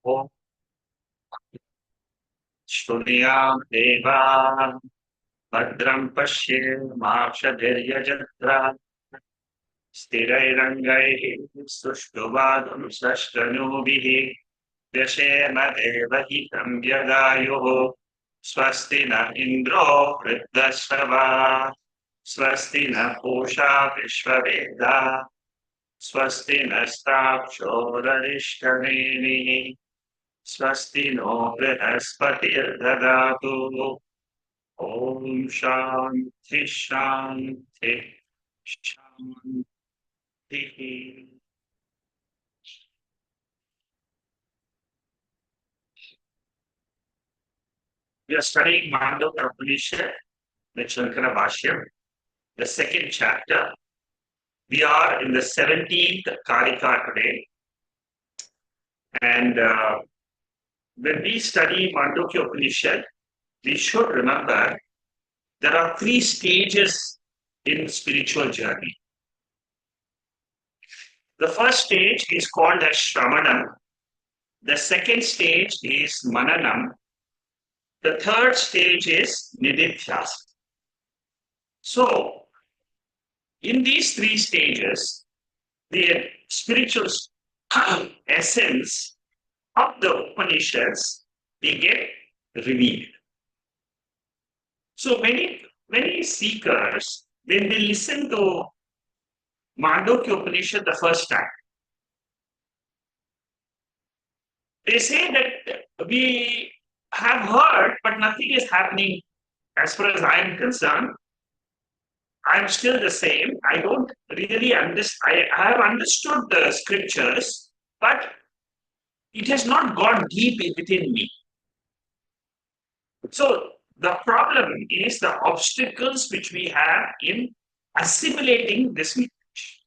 ॐ श्रुणुयाम देवाः भद्रं पश्येमाक्षभिर्यजत्रा स्थिरैरङ्गैः सुष्ठुवागुंसस्तनूभिः व्यशेम देवहितं व्यदायुः स्वस्ति न इन्द्रो वृद्धश्रवाः स्वस्ति न पूषा विश्ववेदाः स्वस्ति नस्ताक्षोररिष्टनेमिः स्वस्ति नो बृहस्पतिर्ददातु ॐ शान्ति शान्ति शान्तिः। We are studying Mandukya Upanishad, the Shankaracharya Bashyam, the second chapter. We are in the 17th Karika today. And when we study Mandukya Upanishad, we should remember there are 3 stages in spiritual journey. The first stage is called as śravaṇam. The second stage is mananam. The third stage is nididhyāsana. So, in these 3 stages, the spiritual essence of the Upanishads, they get revealed. So many seekers, when they listen to Mandukya Upanishad the first time, they say that we have heard, but nothing is happening. As far as I am concerned, I am still the same. I don't really understand. I have understood the scriptures, but it has not gone deep within me. So the problem is the obstacles which we have in assimilating this knowledge,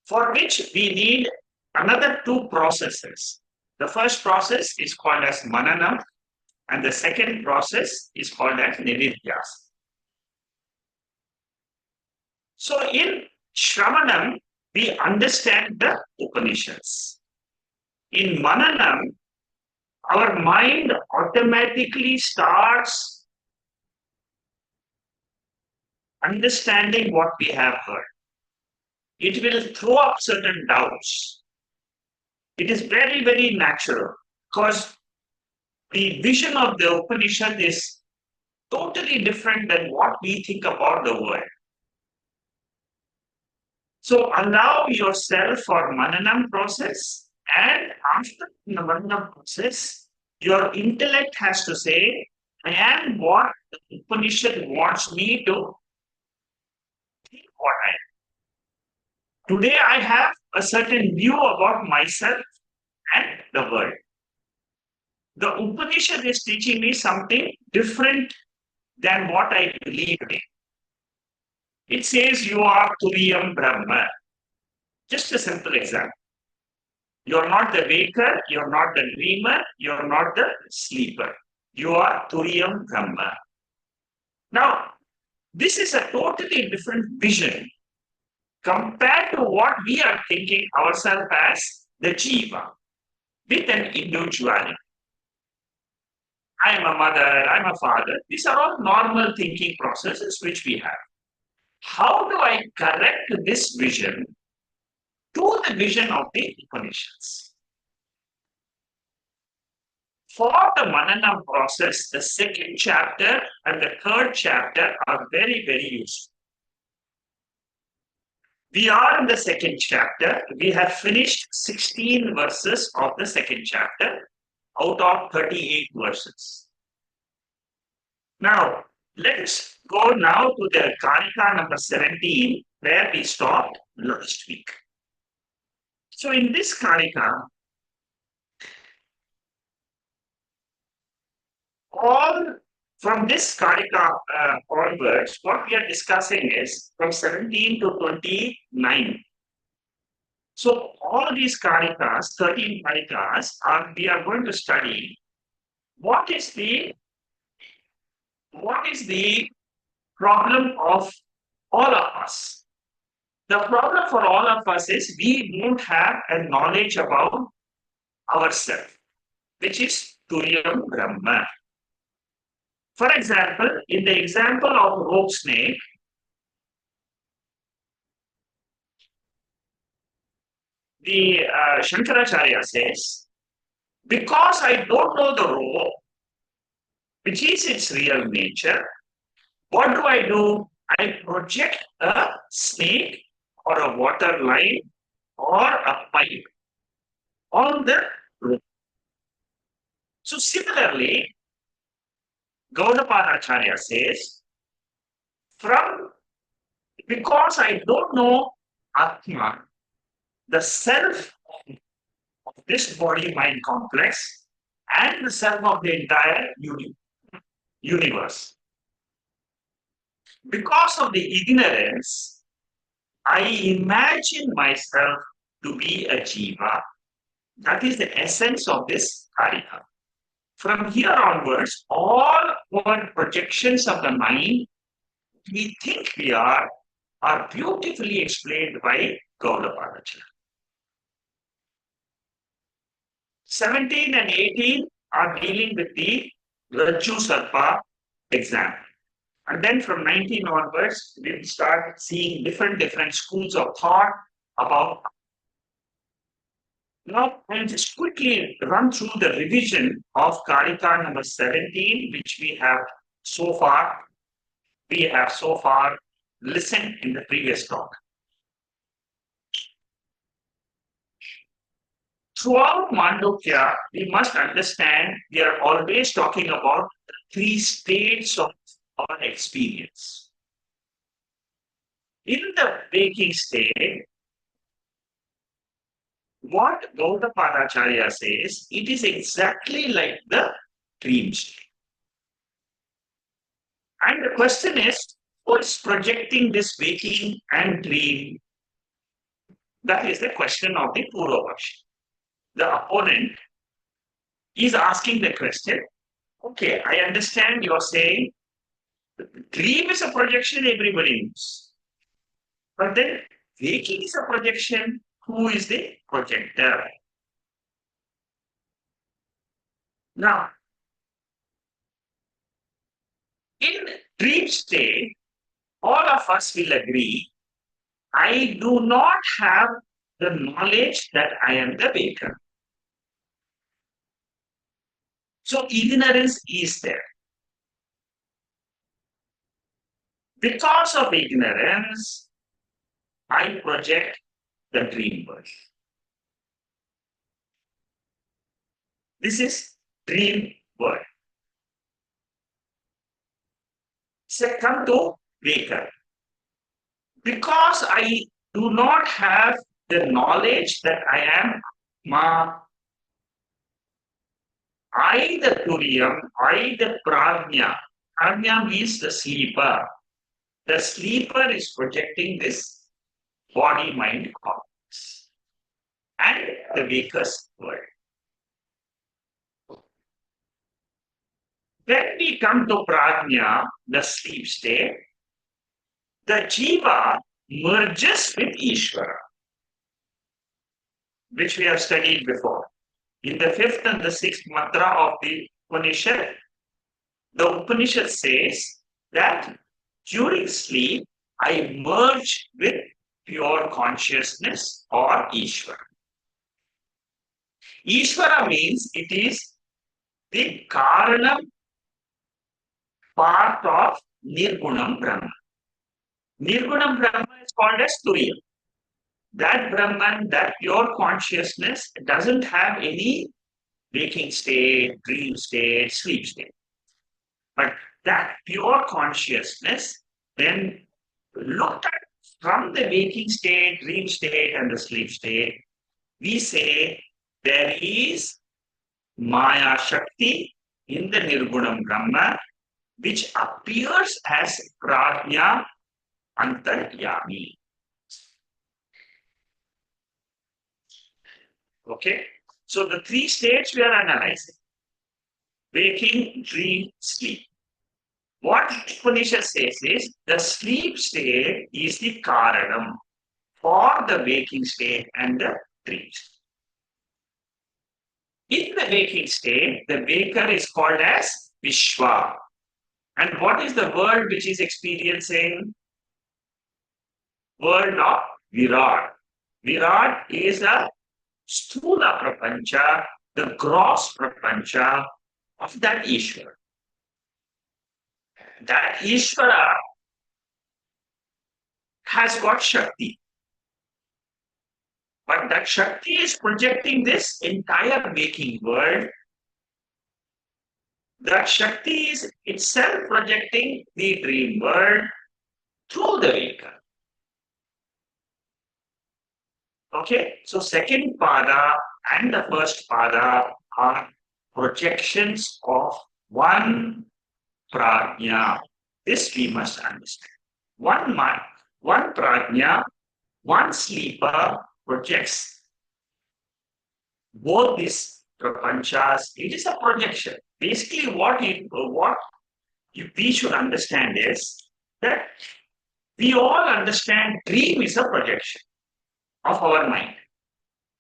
for which we need another 2 processes. The first process is called as manana, and the second process is called as nididhyāsana. So in śravaṇam, we understand the Upanishads. In mananam, our mind automatically starts understanding what we have heard. It will throw up certain doubts. It is very, very natural because the vision of the Upanishad is totally different than what we think about the world. So allow yourself for mananam process, and after the mananam process, your intellect has to say, I am what the Upanishad wants me to think what I am. Today I have a certain view about myself and the world. The Upanishad is teaching me something different than what I believe in. It says you are Turiyam Brahma. Just a simple example. You're not the waker, you're not the dreamer, you're not the sleeper. You are Turiyam Brahma. Now, this is a totally different vision compared to what we are thinking ourselves as the jiva, with an individuality. I am a mother, I'm a father. These are all normal thinking processes which we have. How do I correct this vision to the vision of the Upanishads? For the manana process, the second chapter and the third chapter are very, very useful. We are in the second chapter. We have finished 16 verses of the second chapter out of 38 verses. Now, let's go now to the Karika number 17, where we stopped last week. So in this Karika, all from this Karika onwards, what we are discussing is from 17 to 29. So all these Karikas, 13 Karikas, we are going to study what is the problem of all of us. The problem for all of us is we don't have a knowledge about ourselves, which is Turiyam Brahma. For example, in the example of rope snake, the Shankaracharya says, because I don't know the rope, which is its real nature, what do? I project a snake or a water line or a pipe on the rope. So similarly, Gaudapadacharya says, because I don't know Atma, the self of this body-mind complex and the self of the entire universe. Because of the ignorance, I imagine myself to be a jiva. That is the essence of this karika. From here onwards, all our projections of the mind we think we are beautifully explained by Gaudapadacharya. 17 and 18 are dealing with the Rajju Sarpa example. And then from 19 onwards, we'll start seeing different schools of thought about. Now, I'll just quickly run through the revision of Karika number 17, which we have so far listened in the previous talk. Throughout Mandukya, we must understand we are always talking about the three states of our experience. In the waking state, what Gaudapadacharya says, it is exactly like the dream state. And the question is, what's projecting this waking and dream? That is the question of the Purvapakshi. The opponent is asking the question, okay, I understand you're saying dream is a projection, everybody knows. But then waking is a projection, who is the projector? Now, in dream state, all of us will agree, I do not have the knowledge that I am the waker. So ignorance is there. Because of ignorance, I project the dream world. This is dream world. Second to waker. Because I do not have the knowledge that I am Atma, I the Turiyam, I the Prajna. Prajna means the sleeper. The sleeper is projecting this body-mind complex and the waker's world. When we come to Prajna, the sleep state, the jiva merges with Ishvara, which we have studied before. In the 5th and the 6th mantra of the Upanishad, the Upanishad says that during sleep, I merge with pure consciousness or Ishvara. Ishvara means it is the Karanam part of Nirgunam Brahma. Nirgunam Brahma is called as Turiyam. That Brahman, that pure consciousness doesn't have any waking state, dream state, sleep state. But that pure consciousness, when looked at from the waking state, dream state, and the sleep state, we say there is Māyā Shakti in the Nirgunam Brahma, which appears as Prajna Antaryami. Okay, so the three states we are analyzing: waking, dream, sleep. What Upanishad says is the sleep state is the Karanam. for the waking state and the dream state. In the waking state, the waker is called as Vishwa. And what is the world which is experiencing? World of Virat. Virat is a sthula prapancha, the gross prapancha of that Ishvara. That Ishvara has got Shakti. But that Shakti is projecting this entire waking world. That Shakti is itself projecting the dream world through the waker. Okay, so second pada and the first pada are projections of one prajna. This we must understand. One prajna, one sleeper projects both these prapanchas. It is a projection. Basically, what we should understand is that we all understand dream is a projection of our mind.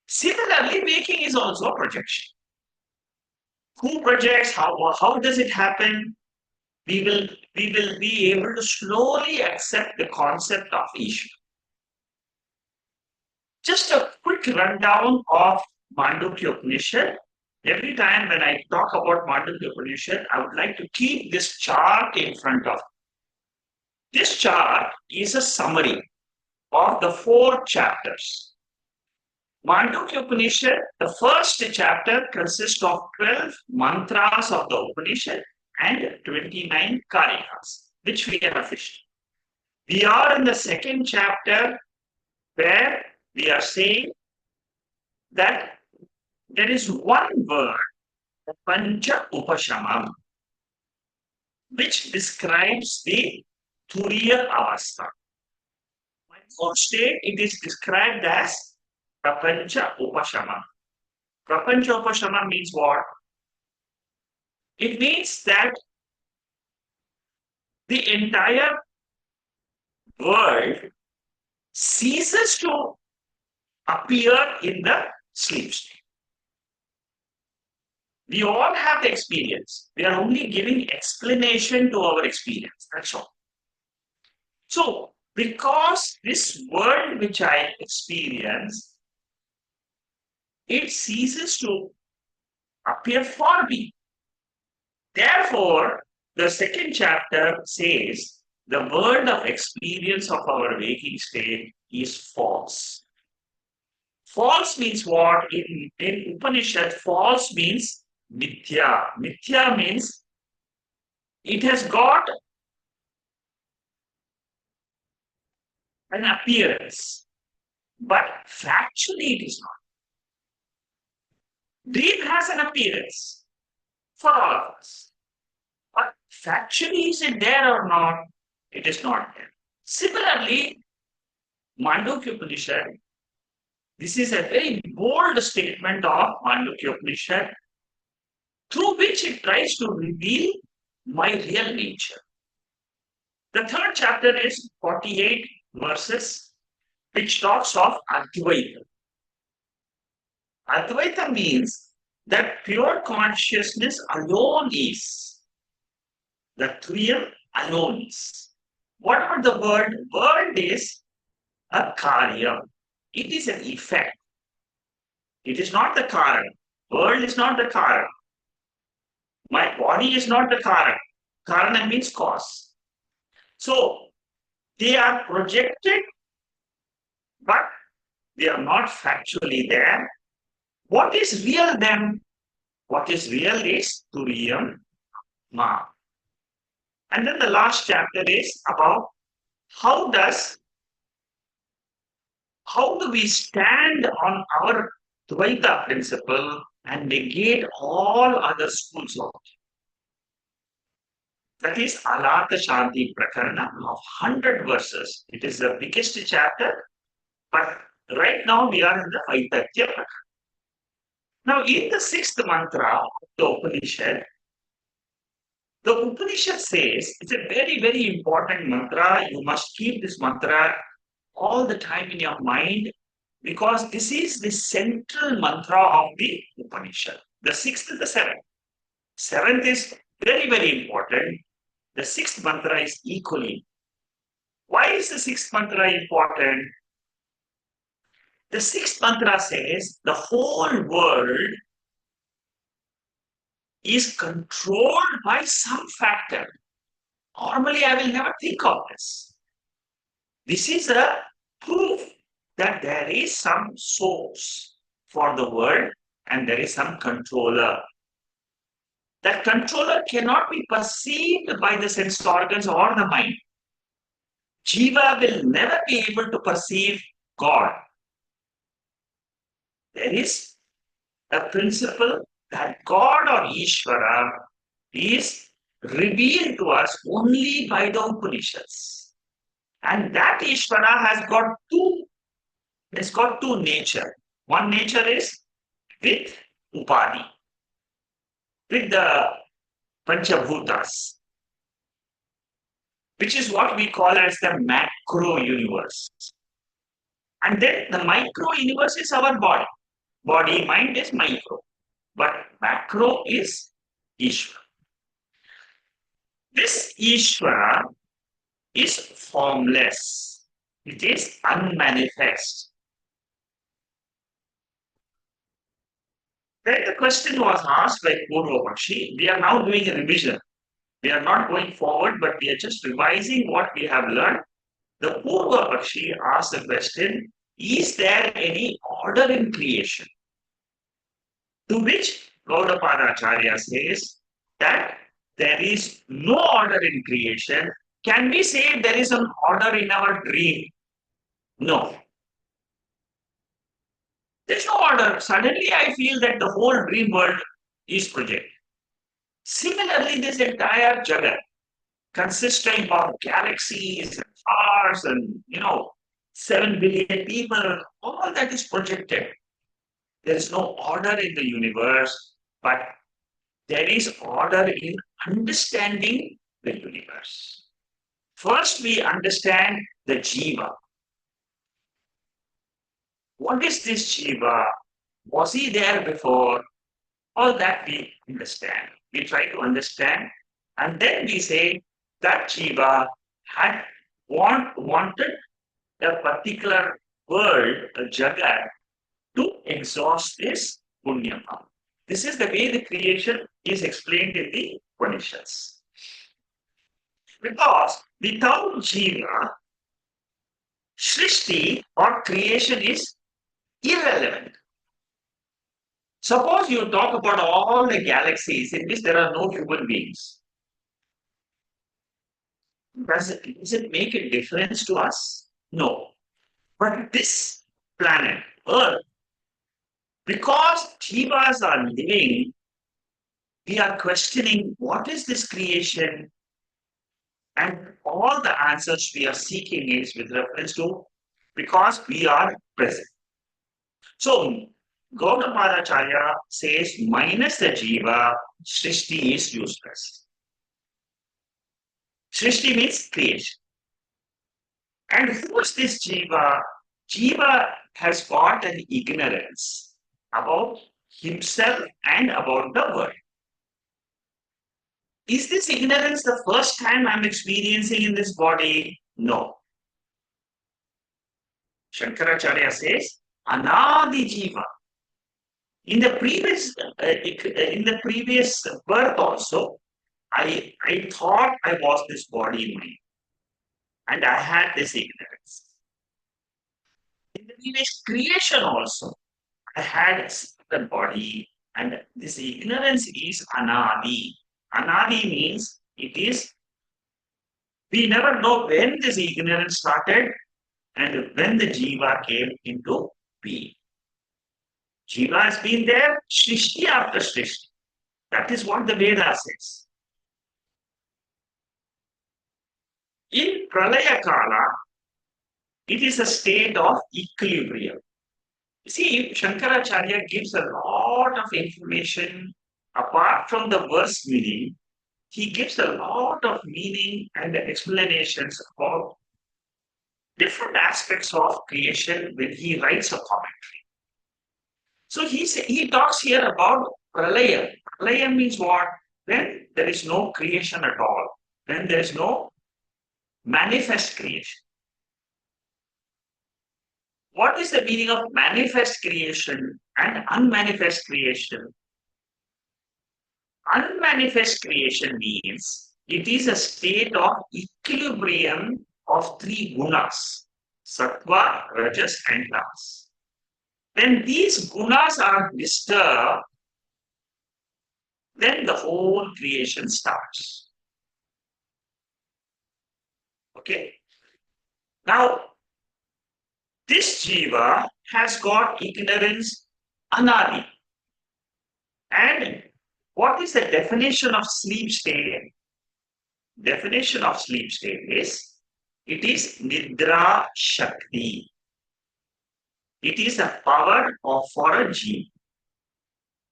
Similarly, waking is also a projection. Who projects? How does it happen? We will be able to slowly accept the concept of Ishvara. Just a quick rundown of Mandukya Upanishad. Every time when I talk about Mandukya Upanishad, I would like to keep this chart in front of you. This chart is a summary of the 4 chapters. Mandukya Upanishad, the first chapter consists of 12 mantras of the Upanishad and 29 karikas, which we have finished. We are in the second chapter where we are saying that there is one word, Pancha Upashamam, which describes the Turiya Avastha. By fourth state, it is described as Prapancha Upashama. Prapancha Upashama means what? It means that the entire world ceases to appear in the sleep state. We all have the experience. We are only giving explanation to our experience. That's all. So, because this world which I experience, it ceases to appear for me. Therefore, the second chapter says the world of experience of our waking state is false. False means what? In Upanishad, false means vidyā. Vidyā means it has got an appearance, but factually it is not. Dream has an appearance for all of us, but factually is it there or not? It is not there. Similarly, Mandukya Upanishad, this is a very bold statement of Mandukya Upanishad, through which it tries to reveal my real nature. The third chapter is 48 verses, which talks of Advaita. Advaita means that pure consciousness alone is. The Turiya alone is. What about the word? Word is a karya. It is an effect. It is not the karan. World is not the karan. My body is not the karan. Karana means cause. So, they are projected, but they are not factually there. What is real then? What is real is Turiyam Ma. And then the last chapter is about how do we stand on our Dvaita principle and negate all other schools of it. That is Alata Shanti Prakarana of 100 verses. It is the biggest chapter, but right now we are in the Vaidakya Prakarana. Now, in the 6th mantra of the Upanishad says it's a very, very important mantra. You must keep this mantra all the time in your mind because this is the central mantra of the Upanishad. The sixth and the seventh. Seventh is very, very important. The sixth mantra is equally. Why is the sixth mantra important? The sixth mantra says the whole world is controlled by some factor. Normally, I will never think of this. This is a proof that there is some source for the world and there is some controller. That controller cannot be perceived by the sense organs or the mind. Jiva will never be able to perceive God. There is a principle that God or Ishvara is revealed to us only by the Upanishads. And that Ishvara has got two nature. One nature is with Upadi, with the Panchabhutas, which is what we call as the macro universe. And then the micro universe is our body. Body, mind is micro. But macro is Ishvara. This Ishvara is formless. It is unmanifest. Then the question was asked by Purva Pakshi. We are now doing a revision. We are not going forward, but we are just revising what we have learned. The Purva Pakshi asked the question, is there any order in creation? To which Gaudapadacharya says that there is no order in creation. Can we say there is an order in our dream? No. There's no order. Suddenly I feel that the whole dream world is projected. Similarly, this entire Jagat, consisting of galaxies and stars and 7 billion people, all that is projected. There is no order in the universe, but there is order in understanding the universe. First, we understand the jiva. What is this jiva? Was he there before? All that we understand. We try to understand, and then we say that jiva had wanted a particular world, a jagat, to exhaust this punya. This is the way the creation is explained in the Upanishads. Because without jiva, srishti or creation is irrelevant. Suppose you talk about all the galaxies in which there are no human beings. Does it make a difference to us? No. But this planet, Earth, because jivas are living, we are questioning what is this creation? And all the answers we are seeking is with reference to because we are present. So, Gaudapadacharya says minus the jiva, srishti is useless. Srishti means creation. And who is this jiva? Jiva has got an ignorance about himself and about the world. Is this ignorance the first time I'm experiencing in this body? No. Shankaracharya says, anadi jiva. In the previous birth also, I thought I was this body mind, and I had this ignorance. In the previous creation also, I had the body, and this ignorance is anadi. Anadi means it is, we never know when this ignorance started and when the jiva came into being. Jiva has been there, srishti after srishti. That is what the Veda says. In Pralaya Kala, it is a state of equilibrium. You see, Shankaracharya gives a lot of information apart from the verse meaning. He gives a lot of meaning and explanations about different aspects of creation when he writes a commentary. So he talks here about pralaya. Pralaya means what? When there is no creation at all, when there is no manifest creation. What is the meaning of manifest creation and unmanifest creation? Unmanifest creation means it is a state of equilibrium of three gunas, sattva, rajas, and tamas. When these gunas are disturbed, then the whole creation starts. Okay? Now, this jiva has got ignorance anadi. And what is the definition of sleep state? Definition of sleep state is, it is nidra shakti. It is a power for a jiva,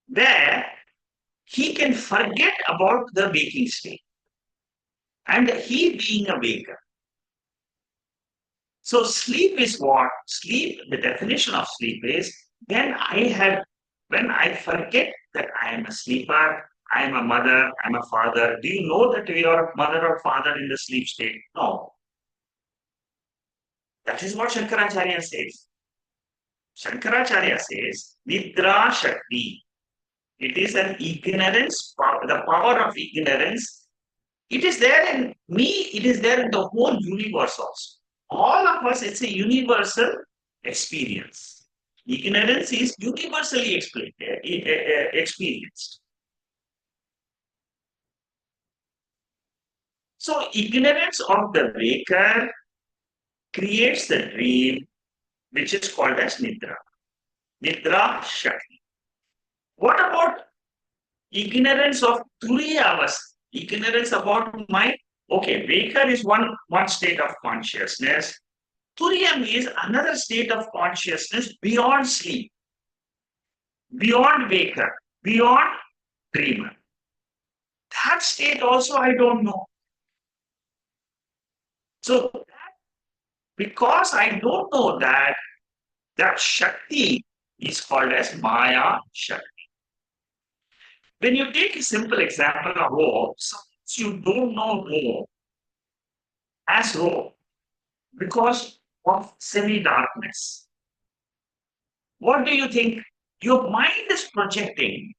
where he can forget about the waking state and he being a waker. So sleep is what? Sleep, the definition of sleep is when I forget that I am a sleeper, I am a mother, I am a father. Do you know that you are a mother or father in the sleep state? No. That is what Shankaracharya says. Shankaracharya says, Nidra Shakti. It is an ignorance, the power of ignorance. It is there in me, it is there in the whole universe also. All of us, it's a universal experience. Ignorance is universally experienced. So, ignorance of the waker creates the dream, which is called as Nidra. Nidra Shakti. What about ignorance of Turiyavas? Ignorance about my, okay, waker is one state of consciousness. Turiyam is another state of consciousness beyond sleep, beyond waker, beyond dreamer. That state also I don't know. So, because I don't know that Shakti is called as Māyā Shakti. When you take a simple example of rope, suppose you don't know rope as rope because of semi-darkness. What do you think? Your mind is projecting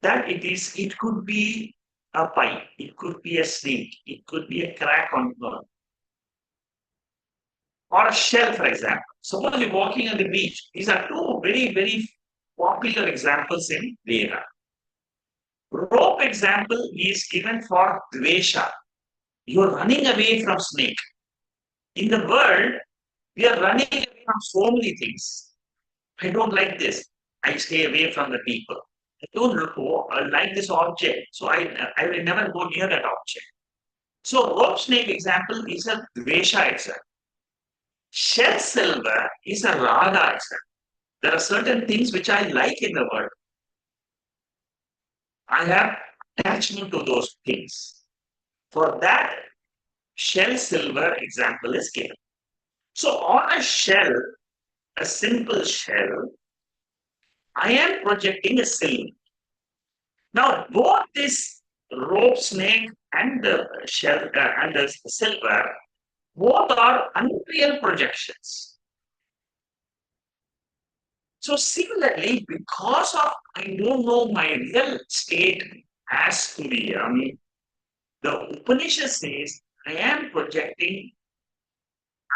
that it could be a pipe, it could be a snake, it could be a crack on the or a shell, for example. Suppose you're walking on the beach. These are two very, very popular examples in Veda. Rope example is given for dveṣa. You're running away from snake. In the world, we are running away from so many things. I don't like this. I stay away from the people. I don't like this object. So I will never go near that object. So rope snake example is a dveṣa example. Shell silver is a rāga example. There are certain things which I like in the world. I have attachment to those things. For that, shell silver example is given. So on a shell, a simple shell, I am projecting a silver. Now, both this rope snake and the shell and the silver, both are unreal projections. So similarly, because of I don't know my real state as Turiyam, the Upanishad says I am projecting.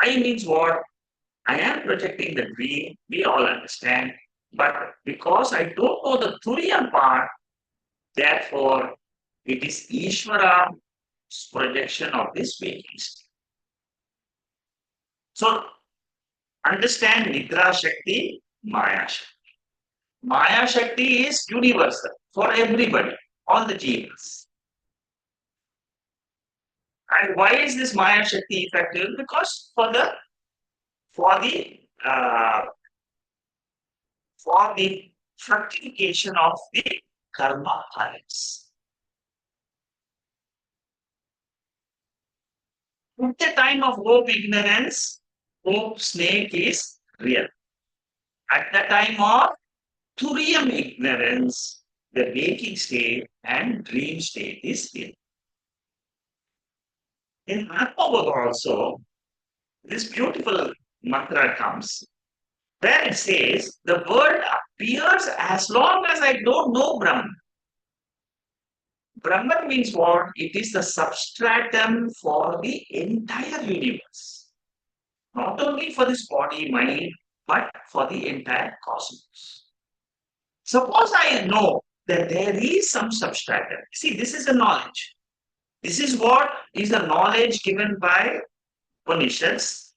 I means what? I am projecting the dream. We all understand. But because I don't know the Turiyam part, therefore it is Ishvara's projection of this waking state. So understand Nidra Shakti, Māyā Shakti. Māyā Shakti is universal for everybody, all the jivas. And why is this Māyā Shakti effective? Because for the fructification of the karma habits. At the time of hope ignorance, rope snake is real. At the time of Turiyam ignorance, the waking state and dream state is real. In Atma also, this beautiful mantra comes where it says the world appears as long as I don't know Brahman. Brahman means what? It is the substratum for the entire universe. Not only for this body, mind, but for the entire cosmos. Suppose I know that there is some substratum. See, this is a knowledge. This is what is the knowledge given by Upanishads,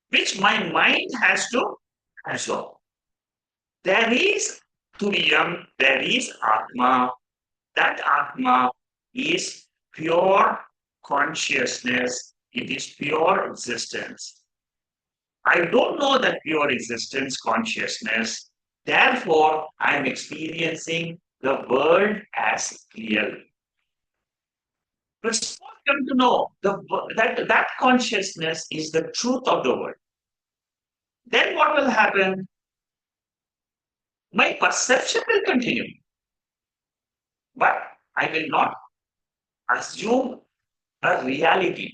which my mind has to absorb. There is Turiyam, there is Atma. That Atma is pure consciousness, it is pure existence. I don't know that pure existence, consciousness. Therefore, I am experiencing the world as real. But suppose I come to know that consciousness is the truth of the world. Then what will happen? My perception will continue. But I will not assume a reality.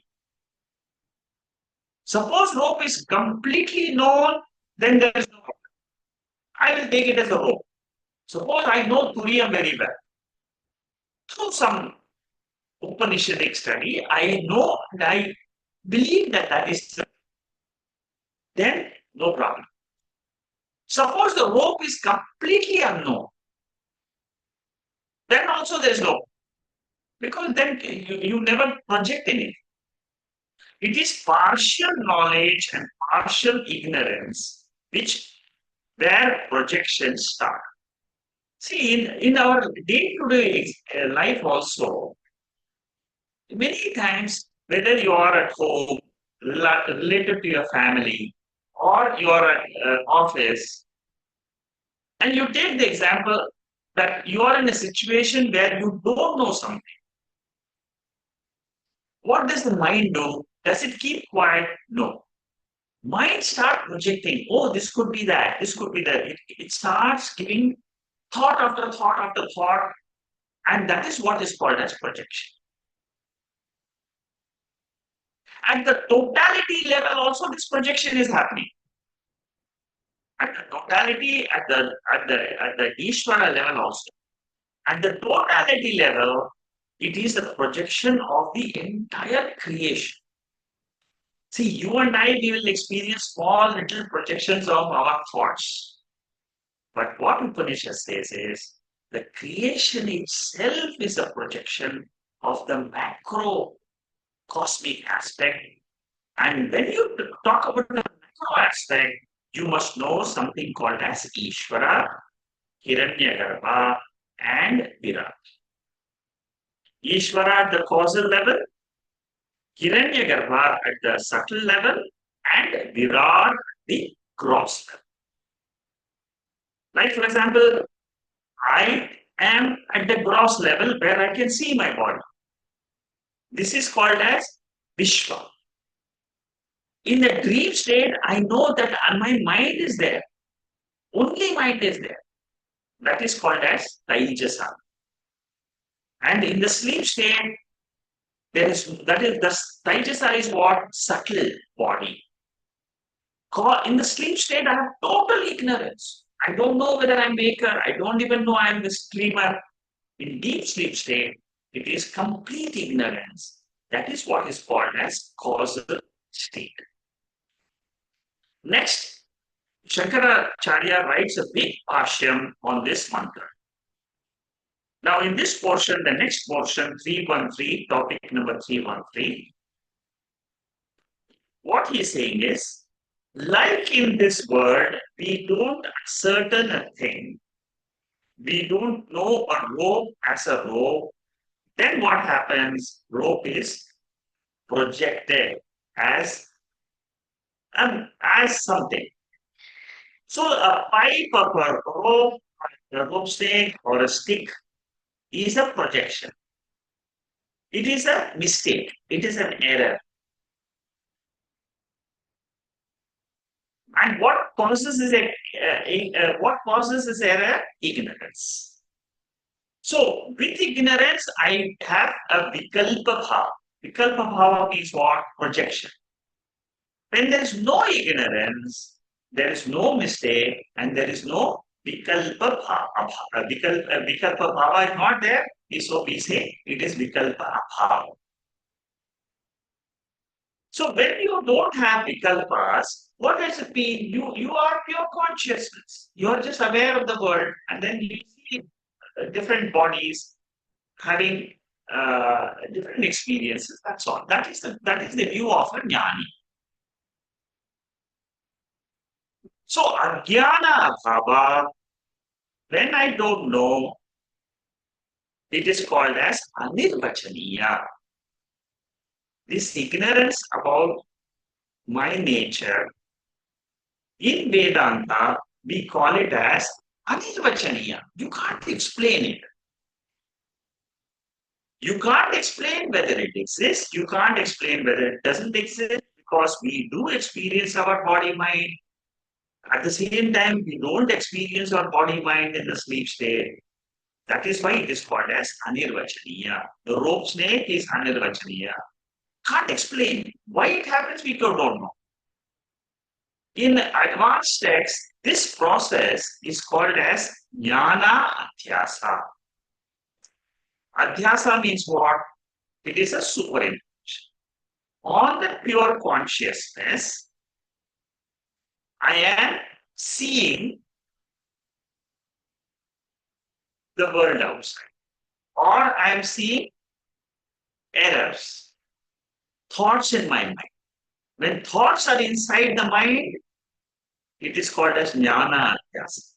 Suppose rope is completely known, then there is no problem. I will take it as a rope. Suppose I know Turiya very well. Through some Upanishadic study, I know and I believe that that is true. Then no problem. Suppose the rope is completely unknown, then also there is no, because then you never project anything. It is partial knowledge and partial ignorance which where projections start. See, in our day-to-day life also, many times, whether you are at home, related to your family, or you are at office, and you take the example that you are in a situation where you don't know something. What does the mind do? Does it keep quiet? No. Mind start projecting, oh, this could be that, this could be that. It starts giving thought after thought after thought, and that is what is called as projection. At the totality level, also this projection is happening. At the totality, at the Ishvara level also. At the totality level, it is the projection of the entire creation. See, you and I, we will experience small little projections of our thoughts. But what Upanishad says is the creation itself is a projection of the macro cosmic aspect. And when you talk about the macro aspect, you must know something called as Ishvara, Hiranyagarbha, and Virat. Ishvara at the causal level, Hiranyagarbha at the subtle level, and Virat at the gross level. Like, for example, I am at the gross level where I can see my body. This is called as Vishwa. In the dream state, I know that my mind is there. Only mind is there. That is called as dveṣa. And in the sleep state, the dveṣa is what? Subtle body. In the sleep state, I have total ignorance. I don't know whether I'm waker. I don't even know I'm the dreamer. In deep sleep state, it is complete ignorance. That is what is called as causal state. Next, Shankaracharya writes a big Bashyam on this mantra. Now, in this portion, the next portion, 313, topic number 313, what he is saying is, like in this world, we don't ascertain a thing. We don't know a rope as a rope. Then what happens? Rope is projected as something. So a pipe or a rope, a rope snake or a stick is a projection. It is a mistake. It is an error. And what causes this error? Ignorance. So with ignorance, I have a vikalpa bhava. Vikalpa bhava means what? Projection. When there is no ignorance, there is no mistake, and there is no vikalpa bhava. Vikalpa bhava is not there, so we say it is vikalpa bhava. So when you don't have vikalpas, what does it mean? You are pure consciousness. You are just aware of the world, and then you see different bodies having different experiences. That's all. That is the view of a jnani. So ajnana bhava, when I don't know, it is called as anirvachaniya. This ignorance about my nature, in Vedanta, we call it as anirvachaniya. You can't explain it. You can't explain whether it exists. You can't explain whether it doesn't exist because we do experience our body mind. At the same time, we don't experience our body mind in the sleep state. That is why it is called as anirvachaniya. The rope snake is anirvachaniya. Can't explain. Why it happens, we don't know. In advanced texts, this process is called as jnana adhyasa. Adhyasa means what? It is a superimposition. On the pure consciousness, I am seeing the world outside, or I am seeing errors, thoughts in my mind. When thoughts are inside the mind, it is called as jnana adhyasa.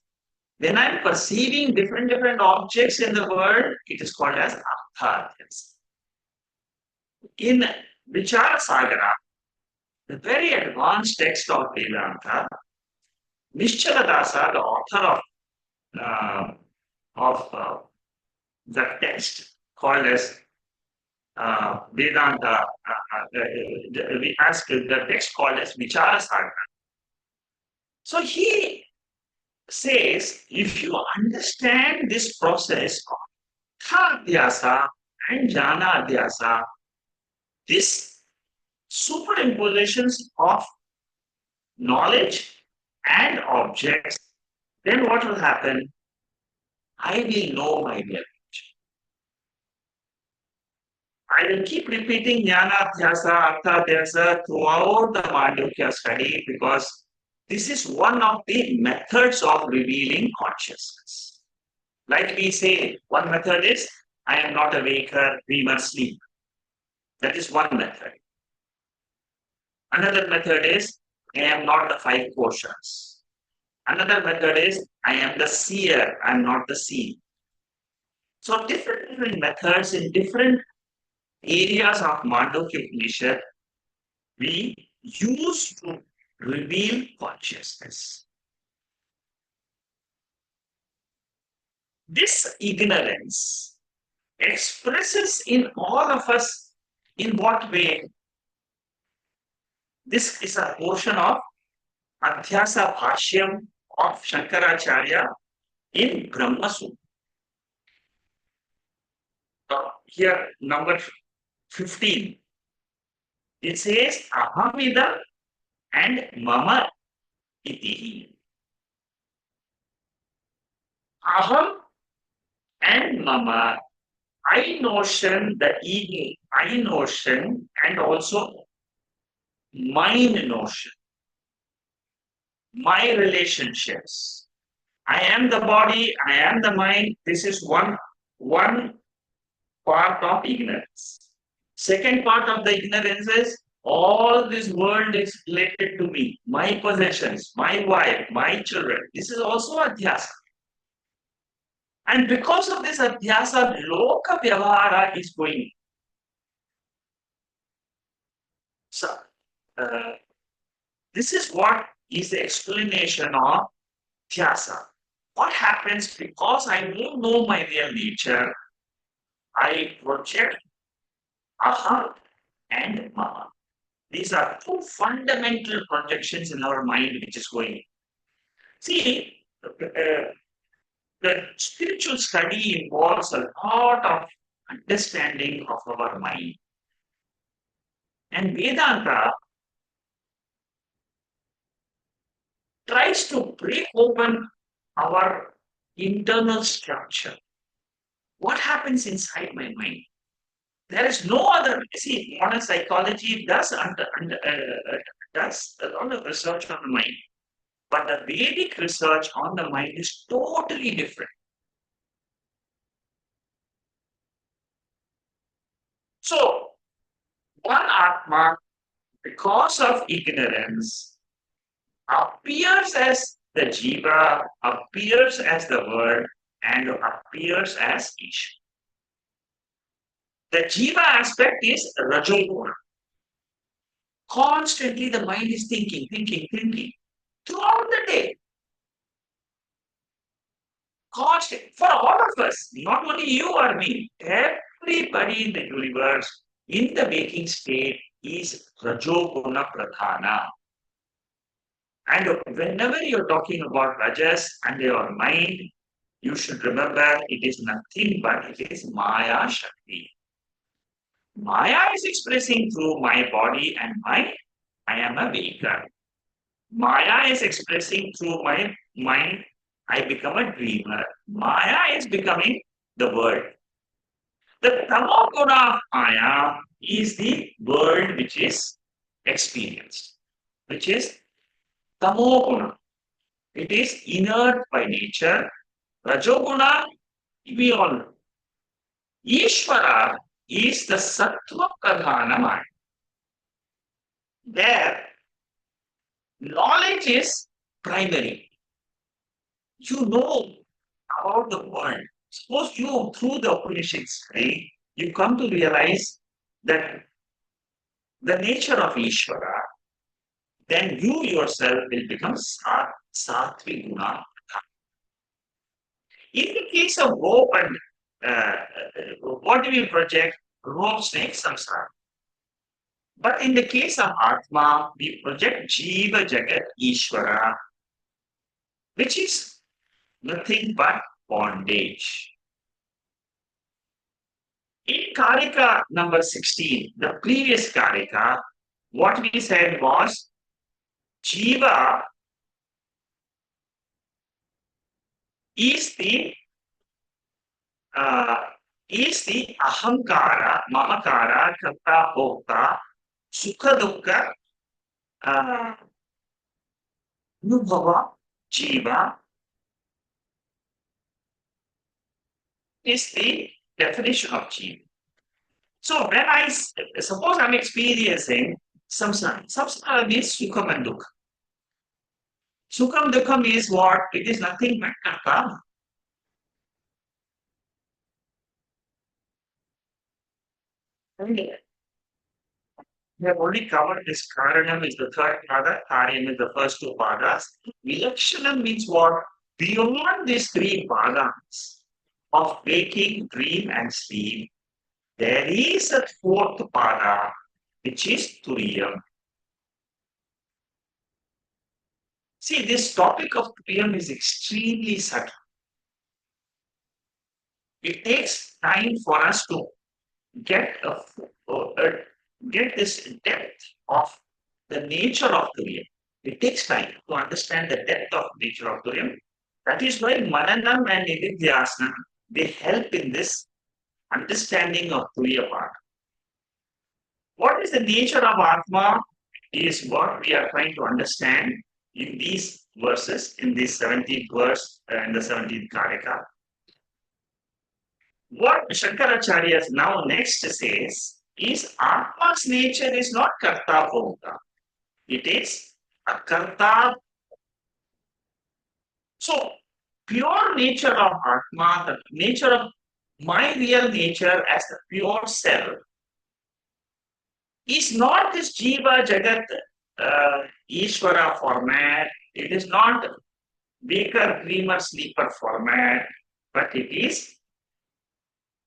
When I'm perceiving different objects in the world, it is called as artha adhyasa. In Vichara Sagara, the very advanced text of Vedanta, Nischaladasa, the author of the text called as Vedanta, we ask the text called as Vichara Sagara. So he says, if you understand this process of Adhyasa and Jnana Adhyasa, this superimpositions of knowledge and objects, then what will happen? I will know my real nature. I will keep repeating Jnana Adhyasa, Artha Adhyasa throughout the Mandukya study because this is one of the methods of revealing consciousness. Like we say, one method is, I am not a waker, dreamer, sleep. That is one method. Another method is, I am not the five portions. Another method is, I am the seer, I am not the seen. So different methods in different areas of Mandukya Upanishad we use to reveal consciousness. This ignorance expresses in all of us in what way? This is a portion of Adhyasa Bhashyam of Shankaracharya in Brahma Sutra. Here, number 15. It says Ahamida and Mama iti. Aham and Mama, I notion, the ego, I notion, and also mine notion, my relationships. I am the body, I am the mind. This is one part of ignorance. Second part of the ignorance is all this world is related to me, my possessions, my wife, my children. This is also adhyasa. And because of this adhyasa, loka vyavahara is going. So, this is what is the explanation of dhyasa. What happens because I don't know my real nature, I project aham and mama. These are two fundamental projections in our mind which is going. See, the spiritual study involves a lot of understanding of our mind. And Vedanta tries to break open our internal structure. What happens inside my mind? There is no other. See, modern psychology does does a lot of research on the mind, but the Vedic research on the mind is totally different. So, one Atma, because of ignorance, appears as the jiva, appears as the word, and appears as Ish. The jiva aspect is rajoguna. Constantly the mind is thinking throughout the day. Constant for all of us, not only you or me, everybody in the universe in the waking state is rajoguna pradhana. And whenever you're talking about rajas and your mind, you should remember it is nothing but it is Māyā Shakti. Māyā is expressing through my body and mind, I am a waker. Māyā is expressing through my mind, I become a dreamer. Māyā is becoming the world. The tamoguna of Māyā is the world which is experienced, which is tamoguna. It is inert by nature. Rajoguna, we all know. Ishvara is the sattva pradhana mind. There, knowledge is primary. You know about the world. Suppose you, through the Upanishads, right, you come to realize that the nature of Ishvara, then you yourself will become sattvic guna. In the case of rope and what do we project? Rope, snake, samsara. But in the case of Atma, we project Jiva Jagat Ishvara, which is nothing but bondage. In Karika number 16, the previous Karika, what we said was Jiva is the ahankara, mamakara, karta, bhokta, sukha dukkha, anubhava, jiva is the definition of jiva. So when I suppose I'm experiencing samsara means sukham and dukkha. Sukham dukkha means what? It is nothing but karta. We have only covered this. Karanam is the third pada, Karyam is the first two padas. Vilakshanam means what? Beyond these three padas of waking, dream, and sleep, there is a fourth pada, which is Turiyam. See, this topic of Turiyam is extremely subtle. It takes time for us to get this depth of the nature of Turiyam. It takes time to understand the depth of nature of Turiyam. That is why manana and nididhyāsana, they help in this understanding of Turiya part. What is the nature of Atma is what we are trying to understand in these verses, in this 17th verse and the 17th Karika. What Shankaracharya now next says is Atma's nature is not karta bhokta. It is akarta. So, pure nature of Atma, the nature of my real nature as the pure self, is not this Jiva Jagat Ishvara format. It is not waker, dreamer, sleeper format, but it is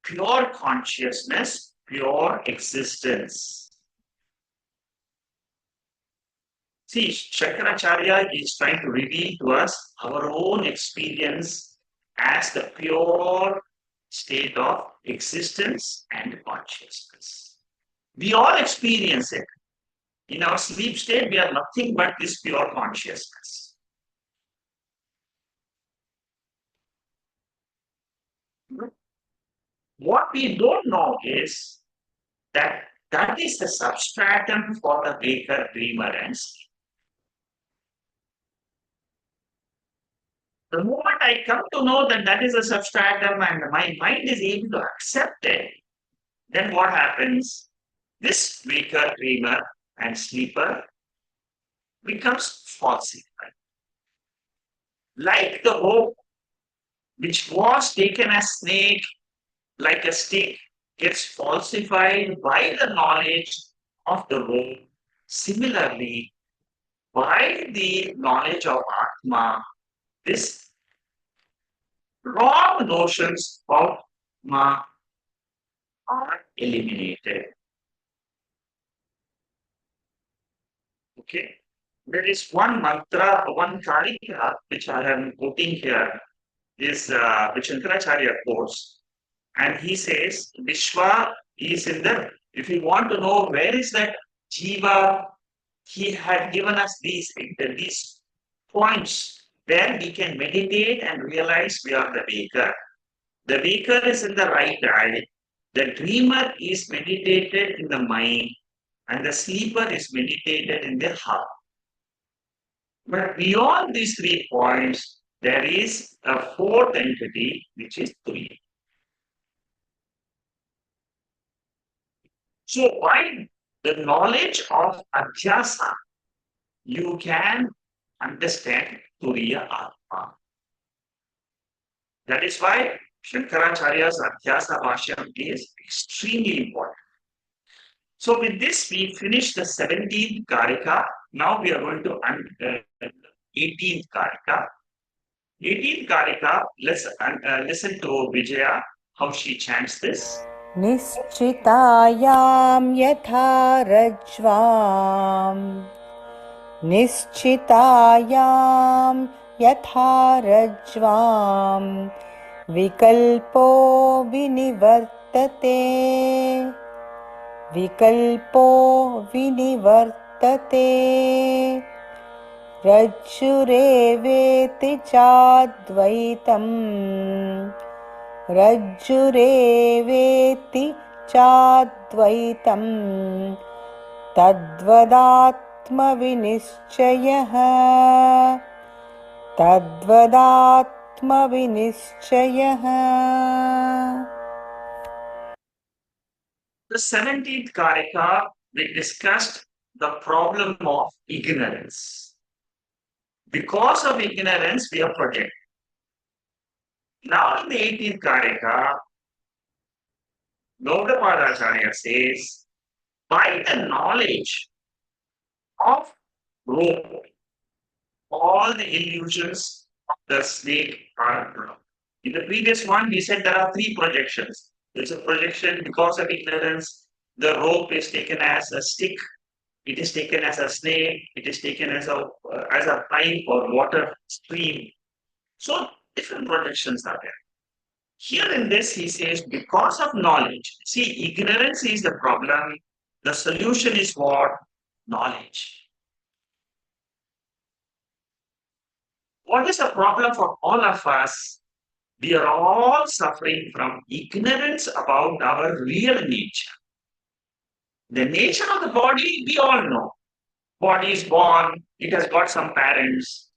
pure consciousness, pure existence. See, Shankaracharya is trying to reveal to us our own experience as the pure state of existence and consciousness. We all experience it. In our sleep state, we are nothing but this pure consciousness. What we don't know is that that is the substratum for the waker, dreamer, and sleeper. The moment I come to know that that is a substratum and my mind is able to accept it, then what happens? This waker, dreamer, and sleeper becomes falsified. Like the rope, which was taken as snake, like a stick, gets falsified by the knowledge of the rope. Similarly, by the knowledge of Atma, this wrong notions of Atma are eliminated. Okay. There is one mantra, one karika, which I am quoting here, is which Shankaracharya quotes. And he says, Vishwa is in the, if you want to know where is that Jiva, he had given us these points where we can meditate and realize we are the waker. The waker is in the right eye, the dreamer is meditated in the mind, and the sleeper is meditated in the heart. But beyond these 3 points, there is a fourth entity, which is Turiya. So by the knowledge of Adhyasa, you can understand Turiya Atma. That is why Shankaracharya's Advaita Bashyam is extremely important. So with this, we finish the 17th Karika. Now we are going to 18th Karika. 18th Karika, let's listen to Vidyā, how she chants this. Nischitayam yatha rajvam Nischitayam yatha rajvam Vikalpo vinivartate Vikalpo vinivartate Rajjureveti chadvaitam Rajjureveti chadvaitam Tadvadatma vinischayaha Tadvadatma vinischayaha. The 17th Karika, we discussed the problem of ignorance. Because of ignorance, we are projected. Now in the 18th Karika, Gaudapadacharya says, by the knowledge of rope, all the illusions of the snake are broken. In the previous one, we said there are 3 projections. There's a projection because of ignorance. The rope is taken as a stick. It is taken as a snake. It is taken as a pipe or water stream. So different projections are there. Here in this, he says, because of knowledge. See, ignorance is the problem. The solution is what? Knowledge. What is the problem for all of us? We are all suffering from ignorance about our real nature. The nature of the body, we all know. Body is born, it has got some parents,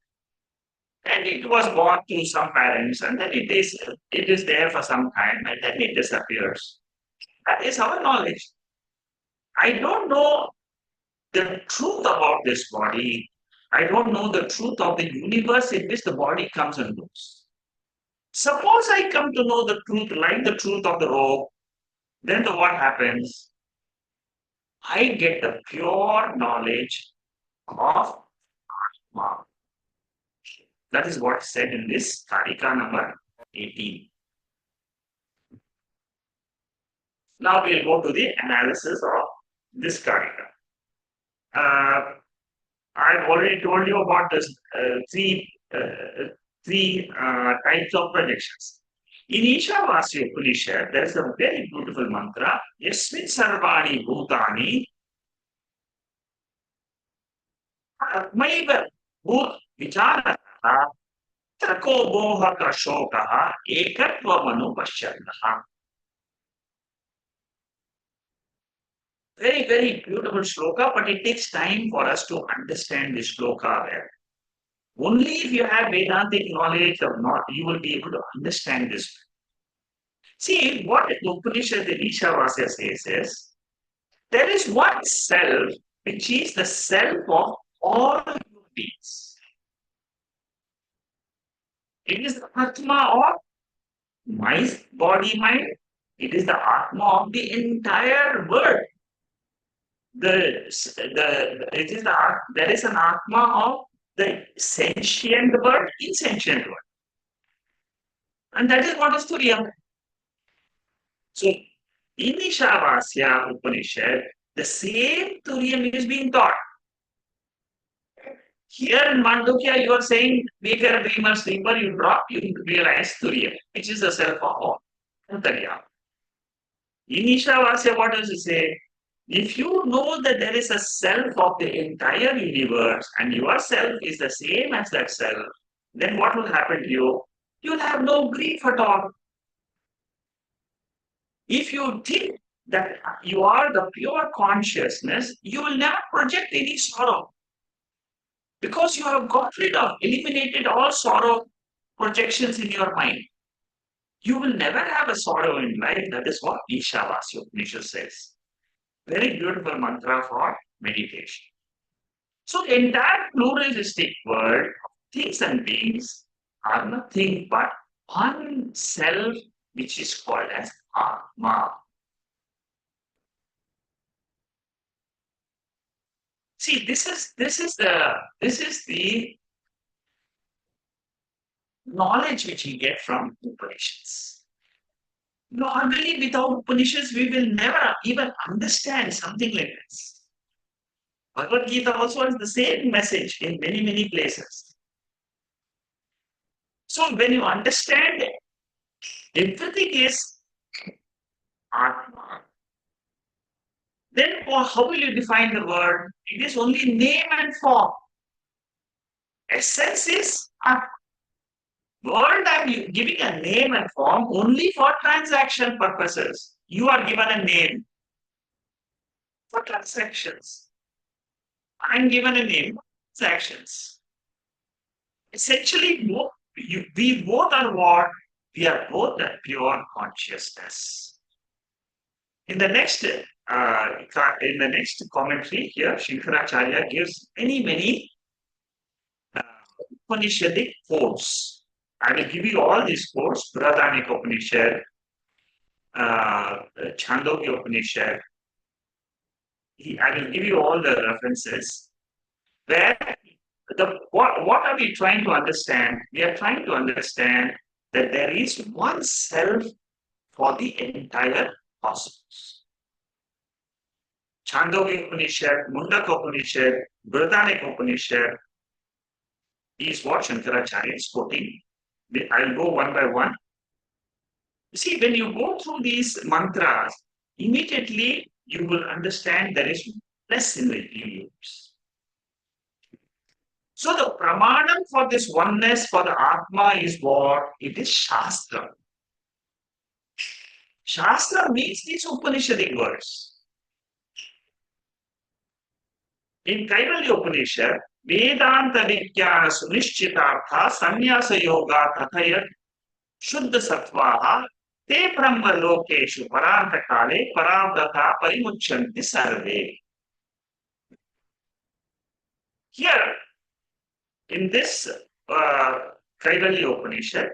and it was born to some parents, and then it is there for some time, and then it disappears. That is our knowledge. I don't know the truth about this body. I don't know the truth of the universe in which the body comes and goes. Suppose I come to know the truth, like the truth of the rope, then what happens? I get the pure knowledge of Atma. That is what is said in this Karika number 18. Now we'll go to the analysis of this Karika. I I've already told you about this three types of projections. In Ishavasya Upanishad, there is a very beautiful mantra, Yasmin Sarvani Bhutani Atmaiva Bhut Vicharataha Trako Bohaka Shokaha Ekatva Manu Pashyanaha. Very, very beautiful shloka, but it takes time for us to understand this shloka well. Only if you have Vedantic knowledge or not, you will be able to understand this. See, what the Upanishad in Ishavasya says is, there is one self which is the self of all human beings. It is the Atma of my body, mind. It is the Atma of the entire world. There is an Atma of the sentient world, insentient world. And that is what is Turiya. So, in Ishavasya Upanishad, the same Turiyam is being taught. Here in Mandukya, you are saying, make a dreamer, sleeper, you drop, you realize Turiyam, which is the self of all. In Ishavasya, what does it say? If you know that there is a self of the entire universe and yourself is the same as that self, then what will happen to you? You will have no grief at all. If you think that you are the pure consciousness, you will never project any sorrow. Because you have got rid of, eliminated all sorrow projections in your mind. You will never have a sorrow in life. That is what Ishavasya Upanishad says. Very beautiful mantra for meditation. So the entire pluralistic world of things and beings are nothing but one self which is called as Atma. See, this is the knowledge which we get from Upanishads. Normally, without Upanishads, we will never even understand something like this. Bhagavad Gita also has the same message in many, many places. So, when you understand it, everything is Atma, then how will you define the word? It is only name and form. Essence is Atma. Word I am giving a name and form only for transaction purposes. You are given a name for transactions. I am given a name for transactions. Essentially, we both are what? We are both the pure consciousness. In the next commentary here, Shankaracharya gives many Upanishadic quotes. I will give you all these quotes: Bradhanika Upanishad, Chandogya Upanishad. I will give you all the references. Where what are we trying to understand? We are trying to understand that there is one self for the entire cosmos. Chandogya Upanishad, Mandukya Upanishad, Bradhanika Upanishad is what Shankaracharya is quoting. I'll go one by one. You see, when you go through these mantras, immediately you will understand there is less in the universe. So the pramanam for this oneness for the Atma is what? It is Shastra. Shastra means these Upanishadic words. In Kaivalya Upanishad, Vedanta Vidyā Sunishchitartha Sannyasa Yoga Tathayat Shuddha Sattvaha Te Brahma Lokeshu Paranta Kale Paravdata Parimuchanti Sarve. Here, in this Kaivalya Upanishad,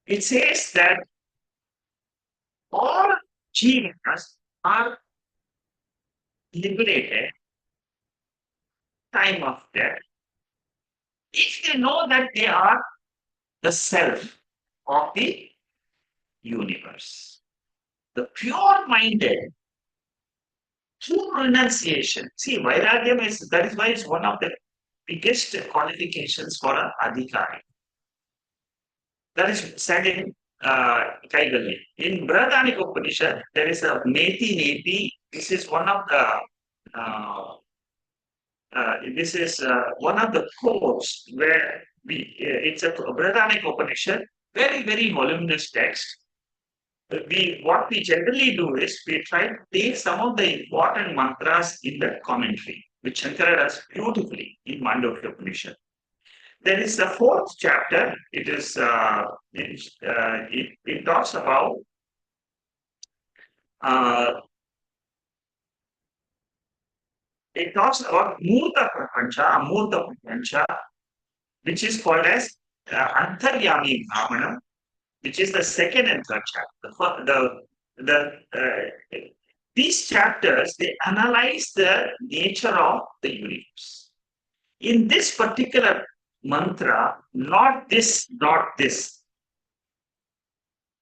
it says that all jivas are liberated time of death if they know that they are the self of the universe. The pure-minded True renunciation. See, Vairagyam that is why it's one of the biggest qualifications for an adhikari. That is said in Kaivalya. In Brihadaranyaka Upanishad, there is a neti neti. This is one of the quotes where it's a Brihadaranyaka Upanishad, very, very voluminous text. What we generally do is we try to take some of the important mantras in the commentary, which Shankara does beautifully in Mandukya Upanishad. There is the fourth chapter. It talks about Murta Prapancha, which is called as Antaryami Brahmanam, which is the second and third chapter. These chapters, they analyze the nature of the universe. In this particular mantra, not this, not this.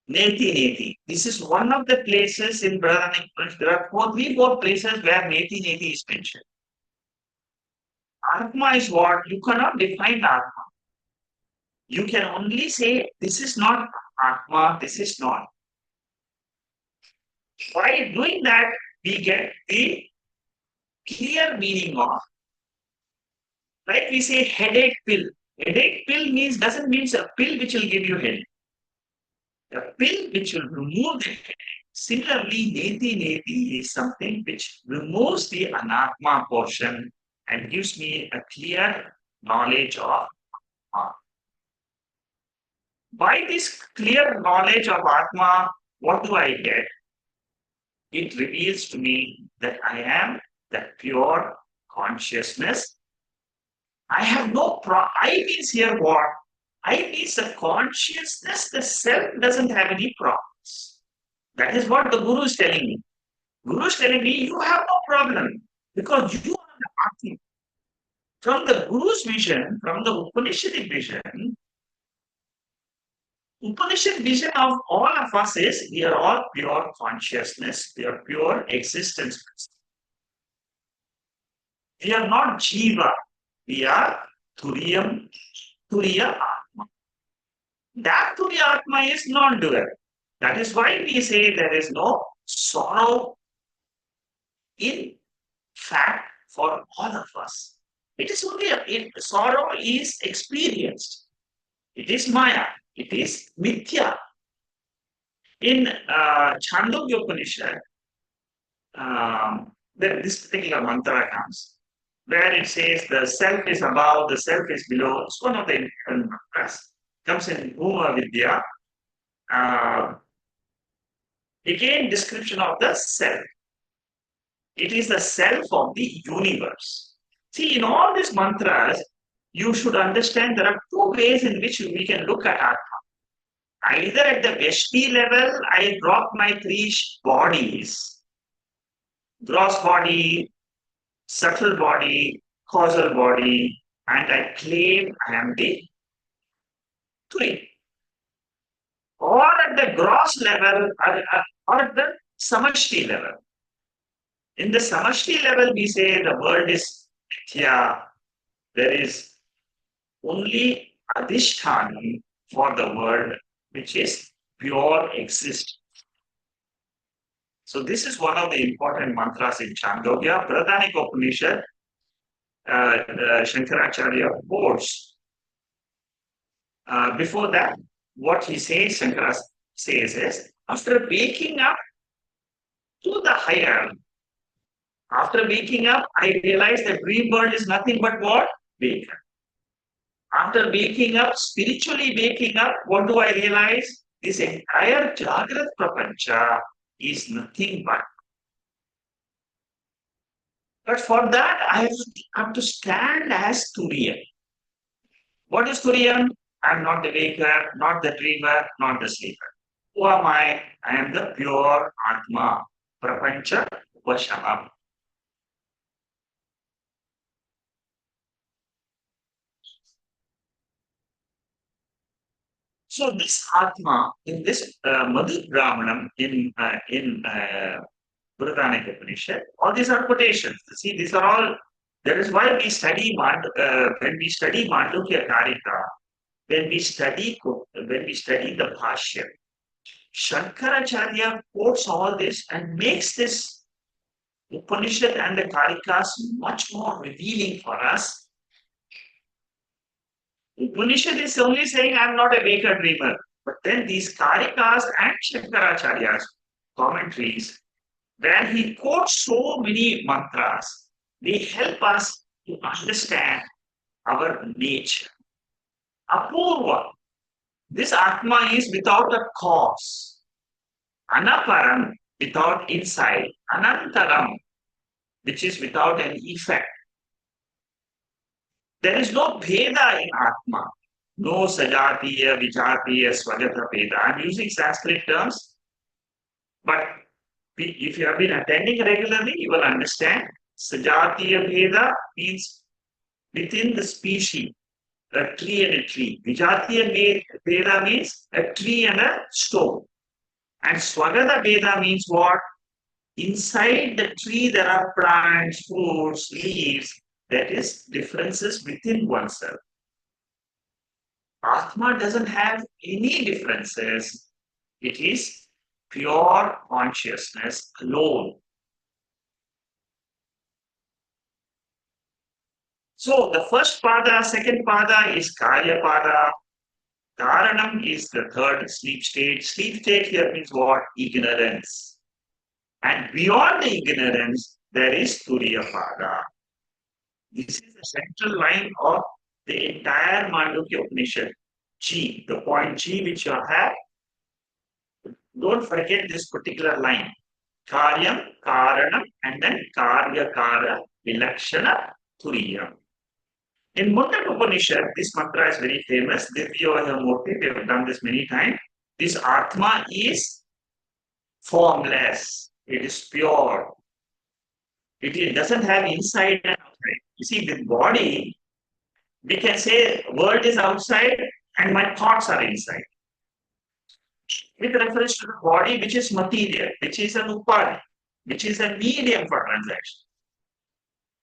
Neti Neti. This is one of the places in Brihadaranyaka. There are three, four places where Neti Neti is mentioned. Atma is what? You cannot define Atma. You can only say, this is not Atma, this is not. By doing that, we get the clear meaning of, like we say, headache pill. Headache pill doesn't mean a pill which will give you headache. A pill which will remove the headache. Similarly, Neti Neti is something which removes the Anatma portion and gives me a clear knowledge of Atma. By this clear knowledge of Atma, what do I get? It reveals to me that I am that pure consciousness. I have no I means here what? I means the consciousness, the self doesn't have any problems. That is what the Guru is telling me. Guru is telling me you have no problem because you are the Atma. From the Guru's vision, from the Upanishadic vision, Upanishad vision of all of us is we are all pure consciousness, we are pure existence. We are not Jiva, we are Turiya Atma. That Turiya Atma is non-dual. That is why we say there is no sorrow in fact for all of us. It is only sorrow is experienced. It is Māyā. It is vidyā. In Chandogya Upanishad, this particular mantra comes, where it says the self is above, the self is below. It's one of the important mantras. Comes in Bhuma Vidya. Again, description of the self. It is the self of the universe. See, in all these mantras, you should understand there are two ways in which we can look at Atma. Either at the Veshti level, I drop my three bodies, gross body, subtle body, causal body, and I claim I am the three. Or at the gross level, or at the Samashti level. In the Samashti level, we say the world is vidyā. There is only adhisthana for the world, which is pure existence. So this is one of the important mantras in Chandogya. Brihadaranyaka Upanishad, Shankaracharya quotes. Before that, what he says, Shankara says is, after waking up to the higher, after waking up, I realize that dream world is nothing but what? Wake up. After waking up, spiritually waking up, what do I realize? This entire Jagrat Prapancha is nothing but. But for that, I have to stand as Turiya. What is Turiya? I am not the waker, not the dreamer, not the sleeper. Who am I? I am the pure Atma, Prapancha Vashamam. So this Atma, in this Madhu Brahmanam, in Brihadaranyaka Upanishad. All these are quotations. See, these are all. That is why we study when we study Mandukya Karika, when we study the Bhashya. Shankaracharya quotes all this and makes this Upanishad and the Karikas much more revealing for us. Upanishad is only saying, I am not a waker dreamer. But then these Karikas and Shankaracharya's commentaries, where he quotes so many mantras, they help us to understand our nature. Apurva. This Atma is without a cause. Anaparam, without inside. Anantaram, which is without an effect. There is no Bheda in Atma. No Sajatiya, Vijatiya, Svagata Bheda. I'm using Sanskrit terms, but if you have been attending regularly, you will understand. Sajatiya Bheda means within the species, a tree and a tree. Vijatiya Bheda means a tree and a stone. And Swagata Bheda means what? Inside the tree there are plants, fruits, leaves. That is differences within oneself. Atma doesn't have any differences. It is pure consciousness alone. So the first pada, second pada is Karya pada. Karanam is the third sleep state. Sleep state here means what? Ignorance. And beyond the ignorance, there is Turiya pada. This is the central line of the entire Mandukya Upanishad. G, the point G which you have. Don't forget this particular line. Karyam, Karanam, and then Karya, Kara, Vilakshana, Turiyam. In Mandukya Upanishad, this mantra is very famous. Divyāyamurti, we have done this many times. This Atma is formless. It is pure. It doesn't have inside and outside. You see, the body, we can say world is outside and my thoughts are inside. With reference to the body, which is material, which is an upadi, which is a medium for transaction.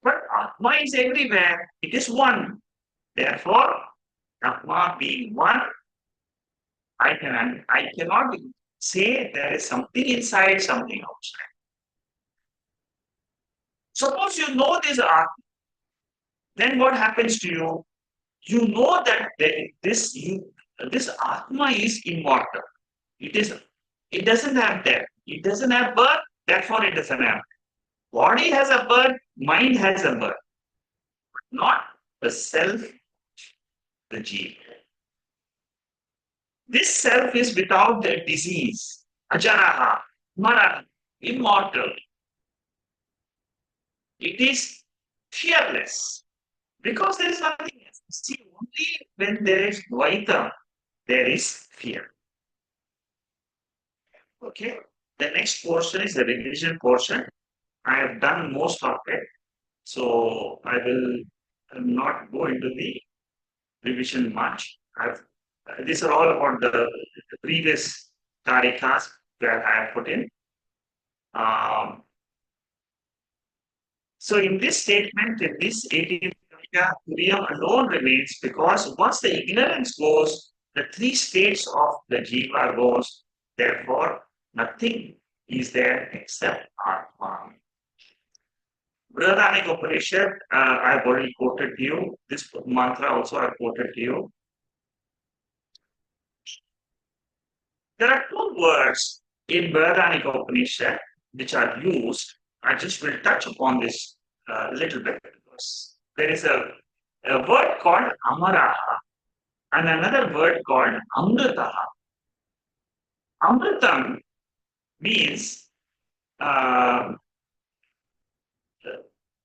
But Atma is everywhere. It is one. Therefore, Atma being one, I cannot say there is something inside, something outside. Suppose you know this Atma, then what happens to you? You know that this Atma is immortal. It doesn't have death. It doesn't have birth, therefore it doesn't have. Body has a birth, mind has a birth. Not the self, the jiva. This self is without the disease. Ajaraha, marana, immortal. It is fearless. Because there is nothing else. See, only when there is dvaita, there is fear. Okay. The next portion is the revision portion. I have done most of it. So I will not go into the revision much. These are all about the previous karikas that I have put in. So in this statement, in this 18th Turiyam alone remains, because once the ignorance goes, the three states of the jiva goes. Therefore, nothing is there except Atma. Brihadaranyaka Upanishad, I have already quoted to you. This mantra also I have quoted to you. There are two words in Brihadaranyaka Upanishad which are used. I just will touch upon this a little bit, because there is a word called Amaraha and another word called Amritaha. Amritam means,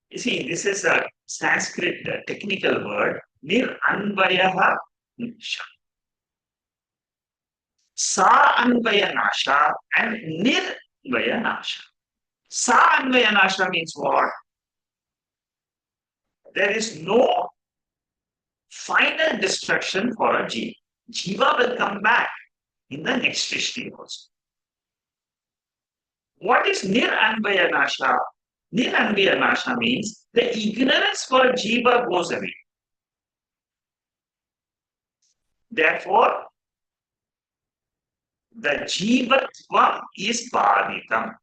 you see, this is a Sanskrit technical word, nir-anvayaha nasha. Sa-anvaya nasha and nir-anvaya nasha. Sa-anvaya nasha means what? There is no final destruction for a jiva. Jiva will come back in the next shrishti also. What is nididhyāsana? Nididhyāsana means the ignorance for jiva goes away. Therefore, the jivatvam is bādhitam.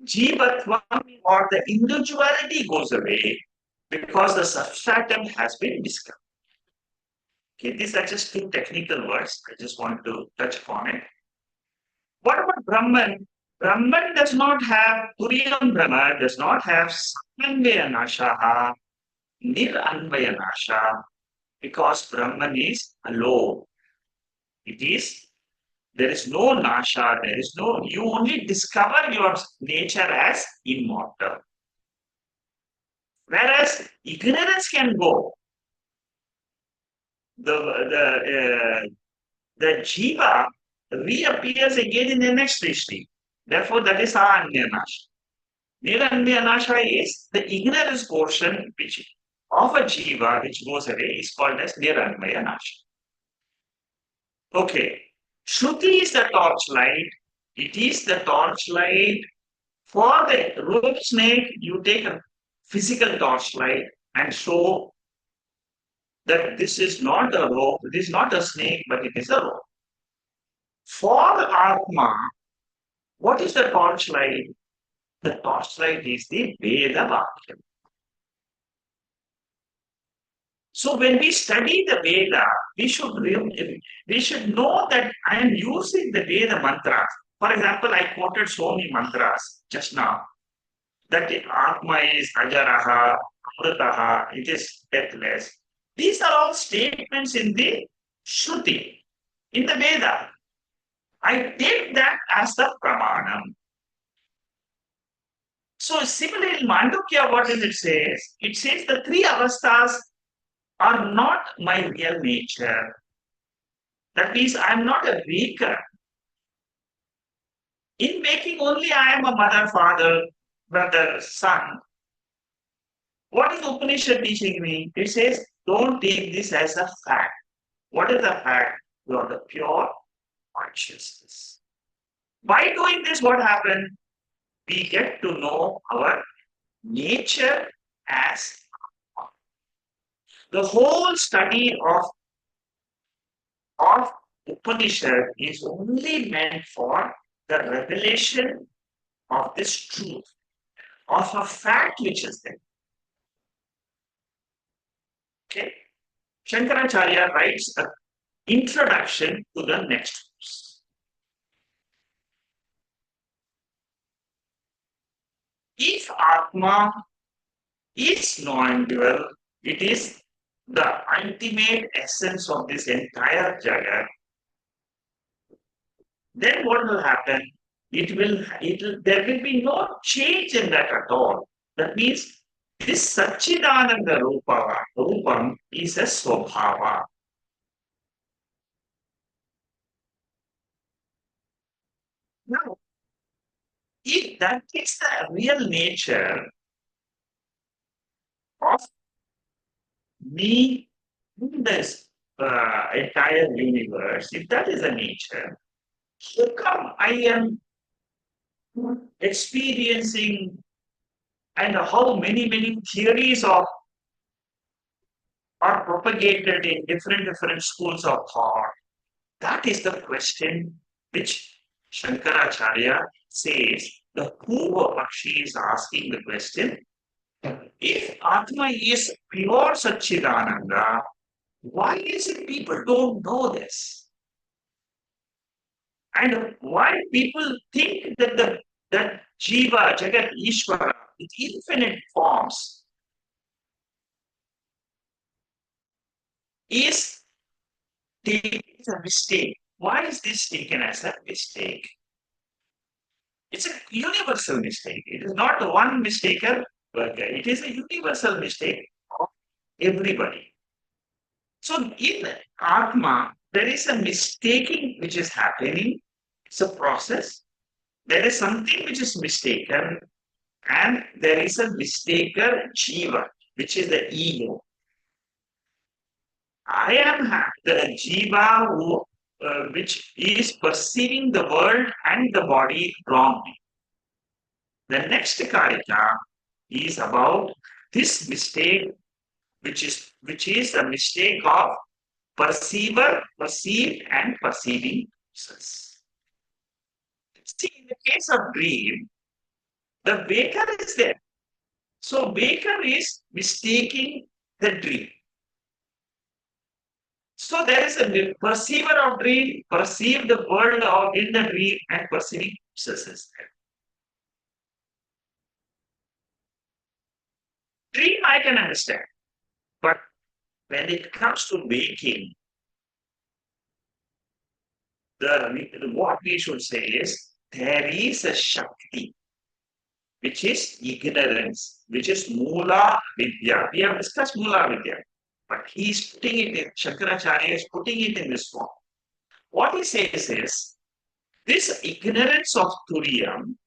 Jivatvam or the individuality goes away because the substratum has been discovered. Okay, these are just two technical words. I just want to touch upon it. What about Brahman? Brahman does not have, Turiyam Brahma does not have Samanvayanashaha, Niranvayanasha, because Brahman is alone. It is, there is no Nasha, there is no, you only discover your nature as immortal. Whereas ignorance can go. The jiva reappears again in the next srishti. Therefore, that is Anyanasha. Niranyanasha is the ignorance portion which of a jiva which goes away is called as Niranyanasha. Okay. Shruti is the torchlight. It is the torchlight. For the rope snake, you take a physical torchlight and show that this is not a rope, this is not a snake, but it is a rope. For the Atma, what is the torchlight? The torchlight is the Veda Vakyam. So when we study the Veda, we should know that I am using the Veda mantras. For example, I quoted so many mantras just now. That Atma is Ajaraha, Amritaha, it is deathless. These are all statements in the Shruti, in the Veda. I take that as the Pramanam. So similarly in Mandukya, what does it say? It says the three avasthas are not my real nature. That means I am not a waker. In waking only I am a mother, father, brother, son. What is Upanishad teaching me? It says, don't take this as a fact. What is the fact? You are the pure consciousness. By doing this, what happened? We get to know our nature as the whole study of Upanishad is only meant for the revelation of this truth, of a fact which is there. Okay. Shankaracharya writes an introduction to the next verse. If Atma is non-dual, it is the ultimate essence of this entire Jagat. Then what will happen? There will be no change in that at all. That means this Satchidananda Rupam is a Swabhava. Now, if that is the real nature of me in this entire universe, if that is the nature, how come I am experiencing and how many theories are propagated in different schools of thought? That is the question which Shankaracharya says. The Purva Pakshi is asking the question, if Atma is pure Satchidananda, why is it people don't know this? And why people think that Jiva, Jagat, Ishvara, with infinite forms, is taken as a mistake. Why is this taken as a mistake? It's a universal mistake. It is not one mistaker, but it is a universal mistake of everybody. So in Atma, there is a mistaking which is happening. It's a process. There is something which is mistaken, and there is a mistaker Jiva, which is the ego. I am the Jiva which is perceiving the world and the body wrongly. The next Karika is about this mistake, which is a mistake of perceiver, perceived, and perceiving process. See, in the case of dream, the waker is there. So waker is mistaking the dream. So there is a perceiver of dream, perceive the world of in the dream, and perceiving processes. Dream I can understand, but when it comes to waking, what we should say is there is a Shakti, which is ignorance, which is Mula Vidya. We have discussed Mula Vidya, but he's putting it in, Shankaracharya is putting it in this form. What he says is this ignorance of Turiyam,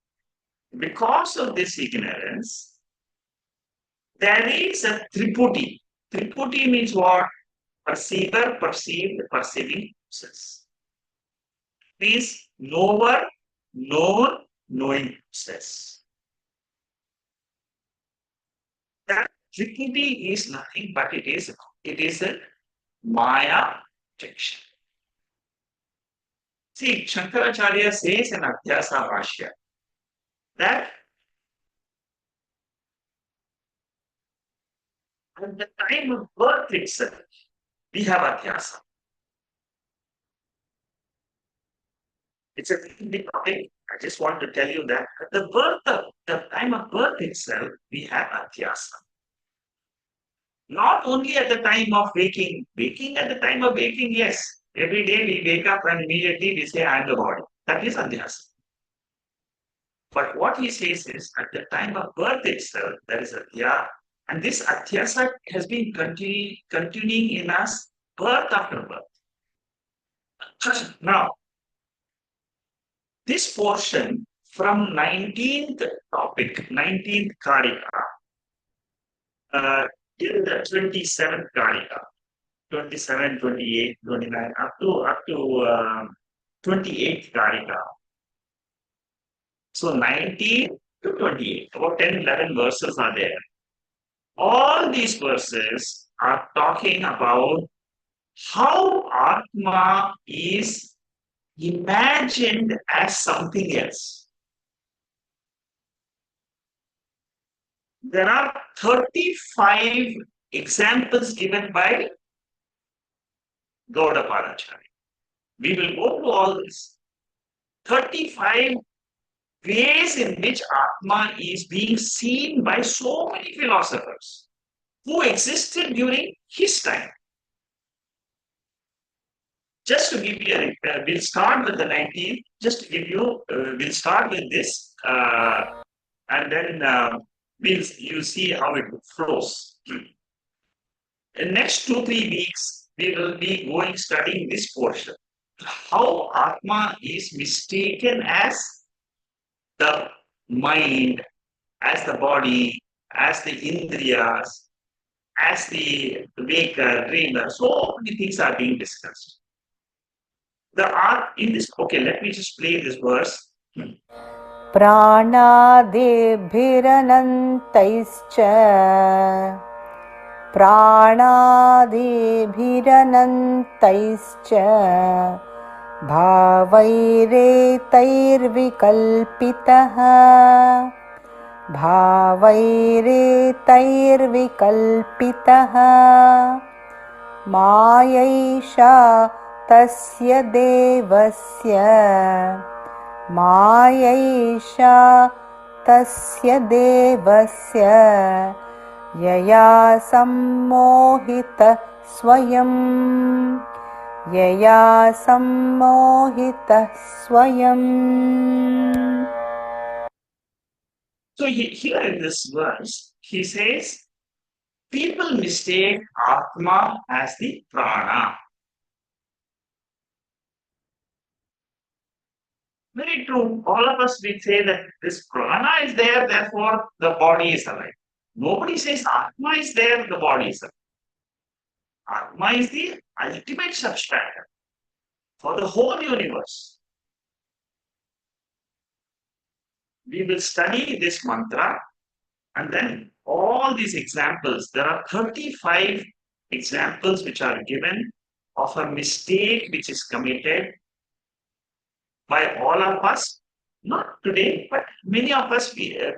because of this ignorance, there is a Triputi. Triputi means what? Perceiver, perceived, perceiving process. Means knower, known, knowing process. That Triputi is nothing but it is a Māyā projection. See, Shankaracharya says in Advaita Vedanta that at the time of birth itself, we have adhyasa. It's a big topic. I just want to tell you that at the time of birth itself, we have adhyasa. Not only at the time of waking. At the time of waking, yes. Every day we wake up and immediately we say, I am the body. That is adhyasa. But what he says is, at the time of birth itself, there is adhyasa. And this adhyasa has been continuing in us birth after birth. Now, this portion from 19th topic, 19th Karika, till the 27th Karika, 27, 28, 29, up to 28th Karika. So 19 to 28, about 10, 11 verses are there. All these verses are talking about how Atma is imagined as something else. There are 35 examples given by Gaudapadacharya. We will go to all this. 35 ways in which Atma is being seen by so many philosophers who existed during his time. Just to give you we'll start with the 19th, just to give you, we'll start with this, and then you'll see how it flows. In next 2-3 weeks, we will be studying this portion. How Atma is mistaken as the mind, as the body, as the indriyas, as the waker, dreamer. So many things are being discussed. The art in this, okay, let me just play this verse. Pranadebhiranantaischa Pranadebhiranantaischa Bhavairetaiर्विकल्पितः Bhavairetaiर्विकल्पितः Māyaiṣā tasya devasya Māyaiṣā tasya devasya Yaya sammohita swayam Yaya sammohita swayam. So here in this verse, he says, people mistake Atma as the prana. Very true. All of us will say that this prana is there, therefore the body is alive. Nobody says Atma is there, the body is alive. Atma is the ultimate substratum. for the whole universe. We will study this mantra and then all these examples. There are 35 examples which are given of a mistake which is committed by all of us. Not today, but many of us, we'll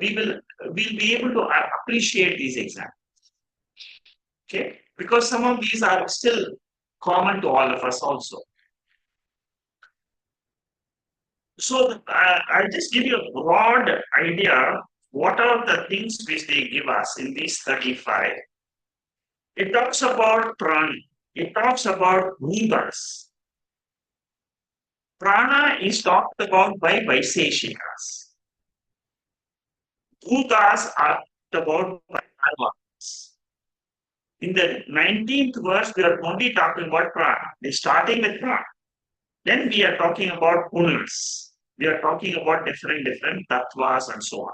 be able to appreciate these examples. Okay, because some of these are still common to all of us also. So I'll just give you a broad idea. What are the things which they give us in these 35? It talks about prana. It talks about gunas. Prana is talked about by Vaiseshikas. Bhutas are talked about by Advaitas. In the 19th verse, we are only talking about prana. We're starting with prana. Then we are talking about gunas. We are talking about different tattvas and so on.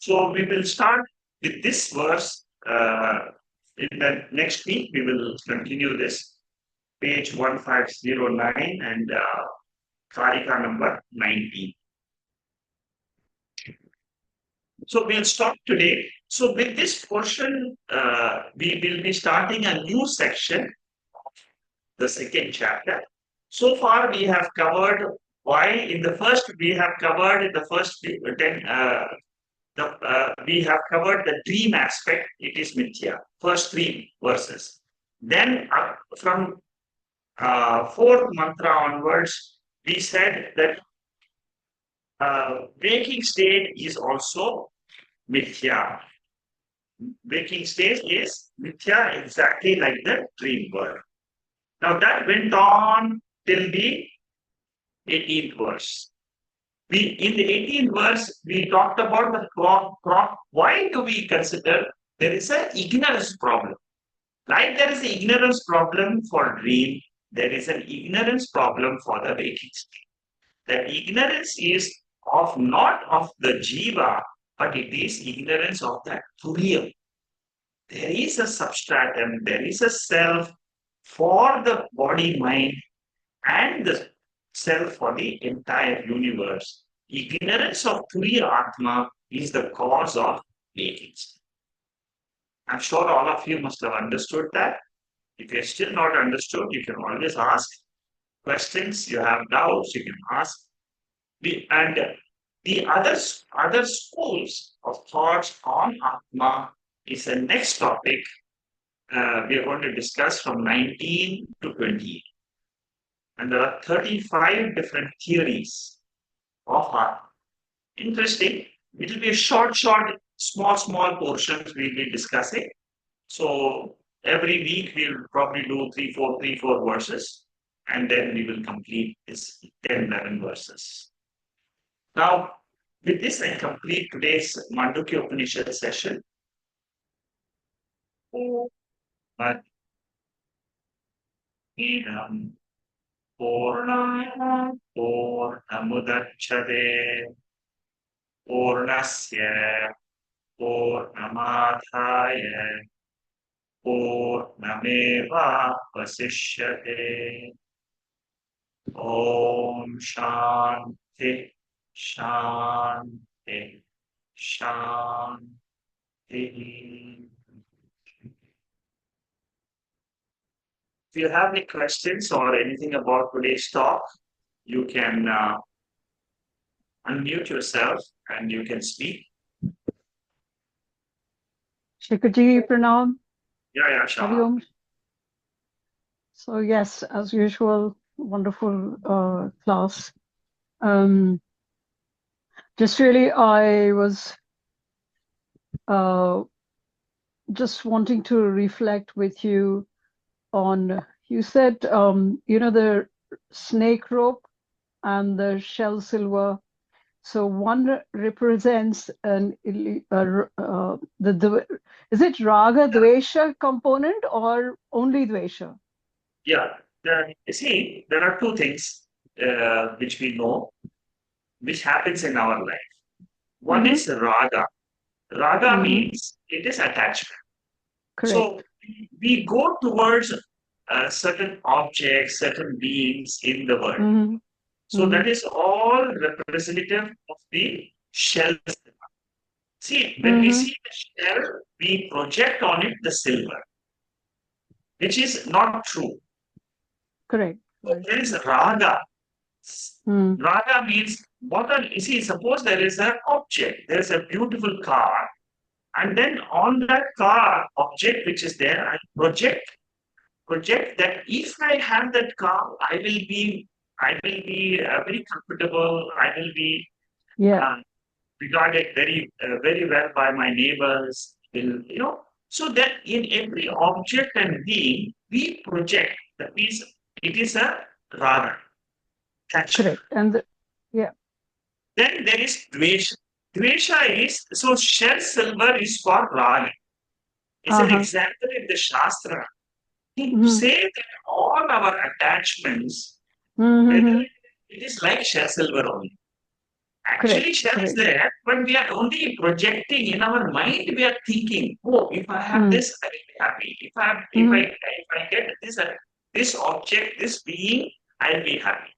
So we will start with this verse. In the next week, we will continue this. Page 1509 and Karika number 19. So we'll stop today. So with this portion, we will be starting a new section, the second chapter. So far, we have covered why in the first, we have covered in the first 10, we have covered the dream aspect, it is mithya, first 3 verses. Then from 4th mantra onwards, we said that waking state is also mithya. Waking state is mithya exactly like the dream world. Now that went on till the 18th verse. In the 18th verse, we talked about the crop. Why do we consider there is an ignorance problem? Like there is an ignorance problem for dream, there is an ignorance problem for the waking state. The ignorance is of not of the jiva, but it is ignorance of that turiya. There is a substratum, there is a self for the body, mind, and the self for the entire universe. Ignorance of turiya Atma is the cause of waking state. I'm sure all of you must have understood that. If you're still not understood, you can always ask questions. You have doubts, you can ask. The other schools of thoughts on Atma is the next topic we are going to discuss from 19 to 20. And there are 35 different theories of Atma. Interesting. It will be a short, small portions we'll be discussing. So every week we'll probably do 3-4 verses, and then we will complete this 10-11 verses. Now, with this, I complete today's Mandukya Upanishad session. Idam Purnaya Purnamudachyate Purnasya Purnamadhaya Purnameva Vasishyate. Om Shanti Shanti Shanti. If you have any questions or anything about today's talk, you can unmute yourself and you can speak. Shikhaji, pranam. Yeah, Shah. Hariom. So yes, as usual, wonderful class. Just really, I was just wanting to reflect with you on, you said, the snake rope and the shell silver. So one represents is it rāga, dveṣa component or only dveṣa? Yeah, you see, there are 2 things which we know, which happens in our life. One is rāga. Rāga means it is attachment. Correct. So we go towards certain objects, certain beings in the world. Mm-hmm. So that is all representative of the shell. See, when we see the shell, we project on it the silver, which is not true. Correct. There is rāga. Mm. Rāga means what are, you see, suppose there is an object, there is a beautiful car, and then on that car object which is there, I project that if I have that car, I will be very comfortable. I will be regarded very well by my neighbors. So that in every object and being we project. That means it is a rāga. Correct. And then there is dveṣa. Dveṣa is, so shell silver is for rāga. It's an example in the Shastra. To say that all our attachments, it is like shell silver only. Actually, shell is there, but we are only projecting in our mind. We are thinking, oh, if I have this, I will be happy. If I get this object, this being, I will be happy.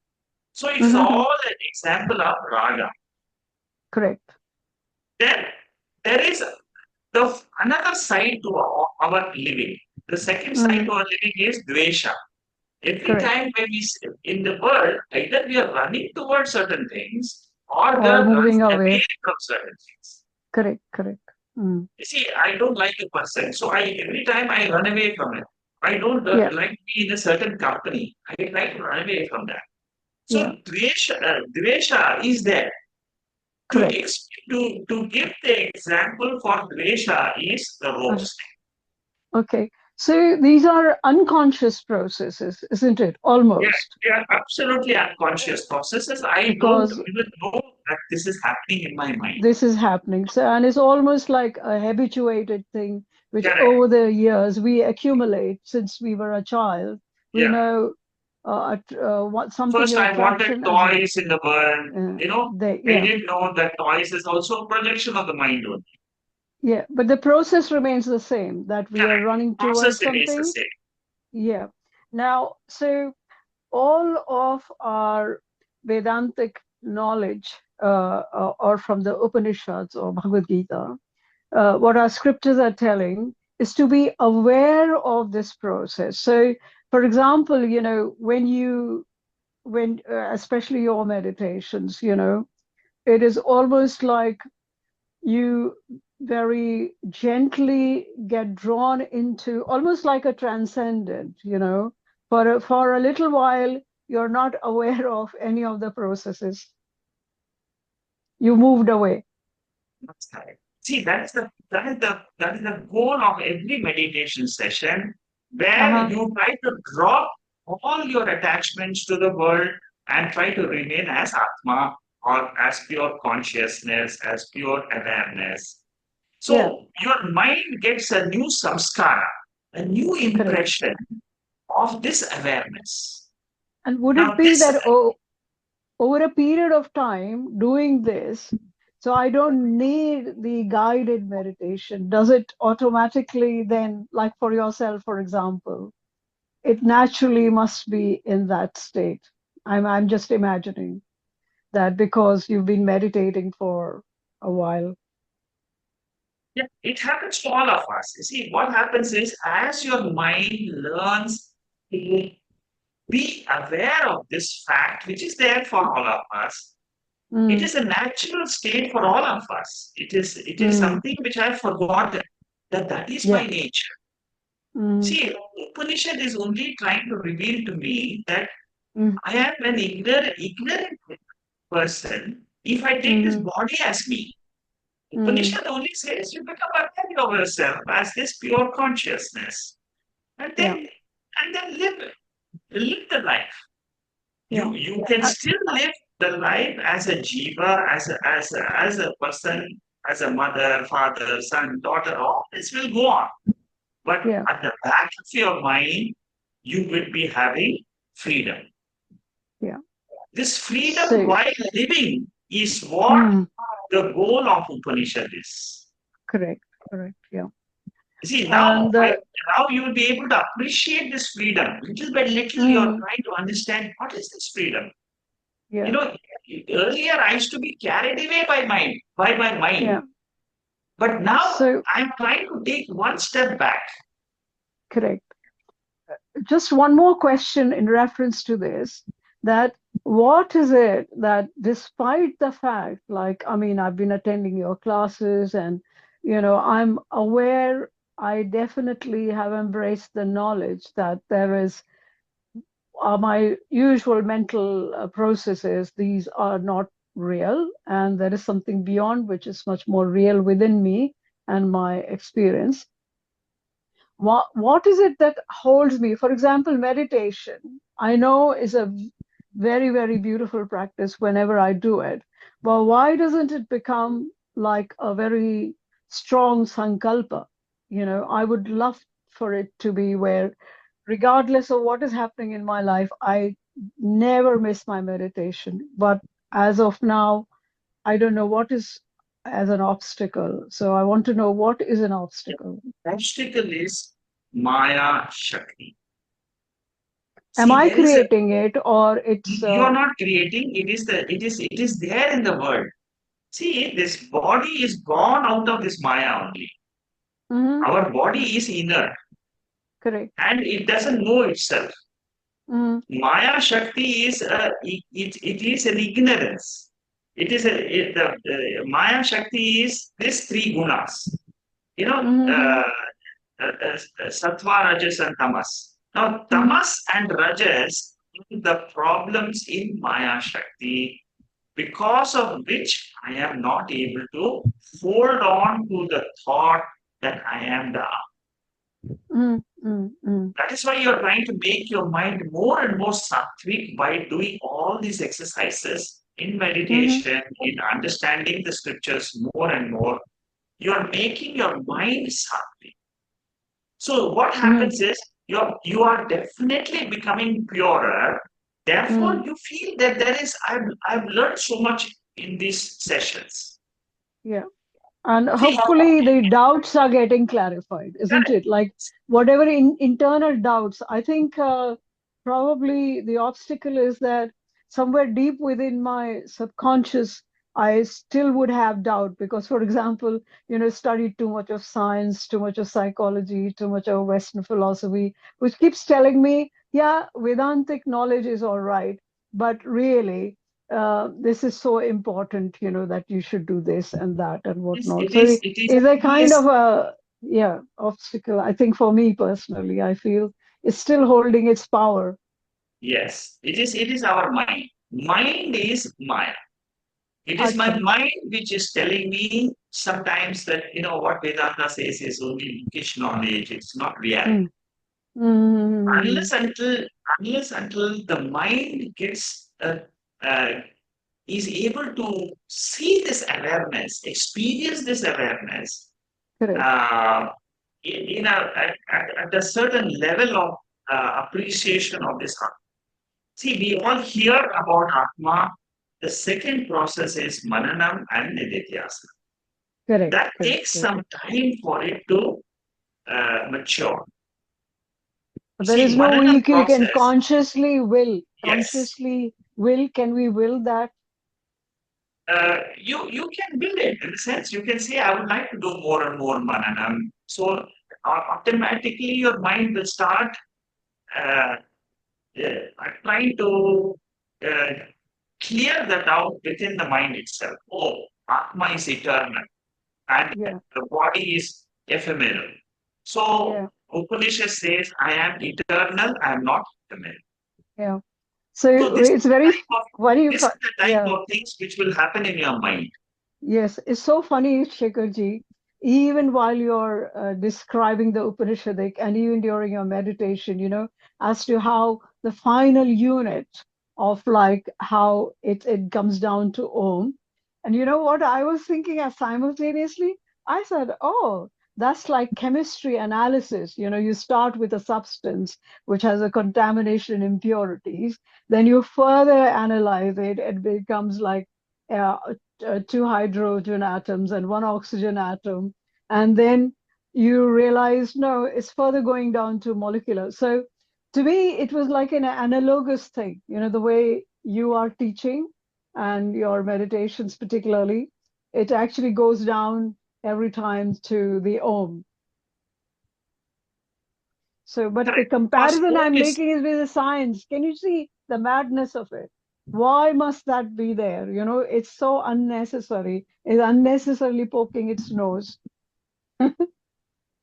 So it's all an example of rāga. Correct. Then there is another side to our living. The second side to our living is dveṣa. Every time when we in the world, either we are running towards certain things or we are moving away from certain things. Correct. You see, I don't like a person, so every time I run away from it. I don't like to be in a certain company. I like to run away from that. So dveṣa is there. To give the example for dveṣa is the roast. Okay. So these are unconscious processes, isn't it? Almost. Yes, they are absolutely unconscious processes. I don't even know that this is happening in my mind. This is happening. So, and it's almost like a habituated thing, which over the years we accumulate since we were a child. We know what something. First, I wanted toys in the world. I didn't know that toys is also a projection of the mind only. Yeah, but the process remains the same, that we are running towards something. The same. Yeah. Now, so all of our Vedantic knowledge, or from the Upanishads or Bhagavad Gita, what our scriptures are telling is to be aware of this process. So, for example, when especially your meditations, it is almost like you very gently get drawn into almost like a transcendent, for a little while, you're not aware of any of the processes. You moved away. That's right. See, that is the goal of every meditation session, where you try to drop all your attachments to the world and try to remain as Atma, or as pure consciousness, as pure awareness. So your mind gets a new samskara, a new impression of this awareness. And would it be that over a period of time doing this, so I don't need the guided meditation, does it automatically then, like for yourself, for example, it naturally must be in that state? I'm just imagining that because you've been meditating for a while. Yeah, it happens to all of us. You see, what happens is, as your mind learns to be aware of this fact, which is there for all of us, it is a natural state for all of us. It is something which I've forgotten, that is my nature. See, Upanishad is only trying to reveal to me that I am an ignorant person if I take this body as me. Upanishad only says you become aware of yourself as this pure consciousness, and then live the life. You can still live the life as a jiva, as a person, as a mother, father, son, daughter. All this will go on, but at the back of your mind, you will be having freedom. Yeah. This freedom while living is what the goal of Upanishad is. Correct. Yeah. See, now, And now you will be able to appreciate this freedom. Little by little, you're trying to understand what is this freedom. yeah, You know, earlier I used to be carried away by my mind. yeah. But now So I'm trying to take one step back. correct. Just one more question in reference to this, that what is it that despite the fact, like, I mean, I've been attending your classes and, I'm aware, I definitely have embraced the knowledge that there is my usual mental processes, these are not real, and there is something beyond which is much more real within me and my experience. What is it that holds me? For example, meditation, I know is a very, very beautiful practice whenever I do it. But why doesn't it become like a very strong sankalpa? I would love for it to be where, regardless of what is happening in my life, I never miss my meditation. But as of now, I don't know what is as an obstacle. So I want to know what is an obstacle. Obstacle is Maya Shakti. Am See, I there is a, creating it, or it's you are not creating, it is there in the world. See, this body is born out of this Maya only. mhm, Our body is inert correct? and it doesn't know itself. Mhm, Maya Shakti is it is an ignorance. It is the Maya Shakti is this three gunas. You know, mhm, sattva, rajas, and tamas. Now, mhm, tamas and rajas are the problems in Maya Shakti, because of which I am not able to hold on to the thought that I am the. mhm, mhm, mhm, That is why you're trying to make your mind more and more sattvic by doing all these exercises in mhm, meditation, in understanding the scriptures more and more. You're making your mind sattvic. So what mhm, happens is you are definitely becoming purer. Therefore, mhm. you feel that there is I've learned so much in these sessions. Yeah. And See, hopefully the doubts are getting clarified, isn't correct. it? Like whatever internal doubts, I think probably the obstacle is that somewhere deep within my subconscious, I still would have doubt because, for example, studied too much of science, too much of psychology, too much of Western philosophy, which keeps telling me, yeah, Vedantic knowledge is all right, but really this is so important, that you should do this and that and whatnot. So is a It kind is of a, yeah, obstacle. I think for me personally, I feel it's still holding its power. yes, it is our mind. Mind is Maya. It is my Acha. mind which is telling me sometimes that what Vedanta says is only bookish knowledge, it's not reality. Mm. Mm. Unless until the mind gets uh, is able to see this awareness, experience this awareness Correct. uh, at a certain level of appreciation of this heart. See, we all hear about Atma. The second process is mananam and nididhyāsana. Correct. That Correct. takes Correct. some time for it to mature. There See, is no mananam we can process, yes, consciously will. Can we will that? you can build it in the sense you can say, I would like to do more and more mananam. So automatically your mind will start uh, trying to uh, clear that out within the mind itself. Oh, Atma is eternal and Yeah. the body is ephemeral. So Yeah. Upanishad says, I am eternal, I am not ephemeral. Yeah. So So it's very funny. this is the type Yeah. of things which will happen in your mind. Yes, it's so funny, Shekharji. Even while you're describing the Upanishadic and even during your meditation, as to how the final unit of like how it comes down to Om. And you know what I was thinking as simultaneously? I said, oh, that's like chemistry analysis. You start with a substance which has a contamination impurities, then you further analyze it, it becomes like uh, two hydrogen atoms and one oxygen atom. And then you realize, no, it's further going down to molecular. So to me, it was like an analogous thing, the way you are teaching and your meditations particularly, it actually goes down every time to the Om. So, but the Correct. comparison Om I'm is making is with the science. Can you see the madness of it? Why must that be there? It's so unnecessary. It's unnecessarily poking its nose.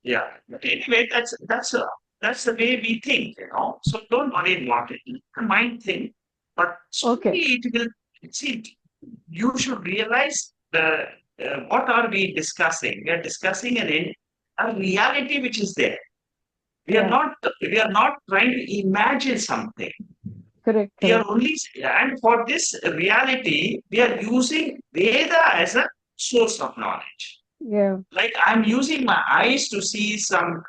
yeah. But anyway, that's the way we think, So don't worry about it. Let the mind think, but Okay. slowly it will. See, you should realize what are we discussing? We are discussing a reality which is there. We are Yeah. not we are not trying to imagine something. Correct. We are Correct. only and for this reality, we are using Veda as a source of knowledge. Yeah. Like I'm using my eyes to see some,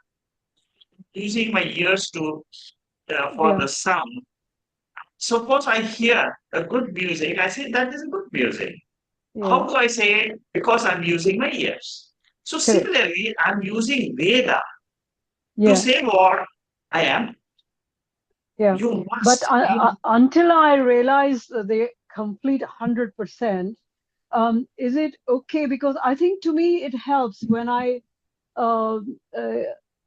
using my ears to for Yeah. the sound. Suppose I hear a good music, I say that is a good music. Yeah. How do I say it? Because I'm using my ears. So Correct. similarly, I'm using Veda to Yeah. say what I am. Yeah. You But must. You until I realize the complete 100%, is it okay? Because I think to me it helps when I uh, uh,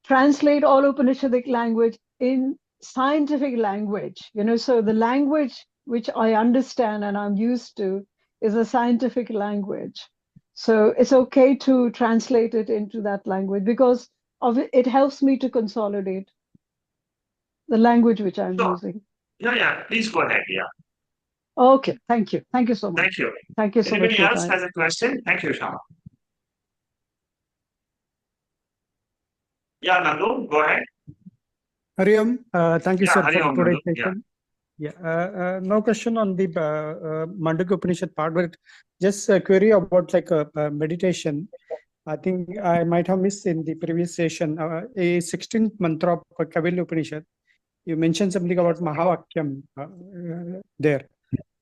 translate all Upanishadic language in scientific language. So the language which I understand and I'm used to is a scientific language. So it's okay to translate it into that language because it helps me to consolidate the language which I'm sure. using. Yeah. Please go ahead. Yeah. Okay, thank you. Thank you so much. Thank you. Thank you so much Anybody for your else time. has a question? Thank you, Shama. Yeah, Nandu, go ahead. Hari Om, thank you, Yeah, sir, Hari for Om, today's Nandu. Yeah. session. Yeah, no question on the Mandukya Upanishad part, but just a query about like meditation. I think I might have missed in the previous session a 16th mantra of Kavilya Upanishad. You mentioned something about Mahavakyam there.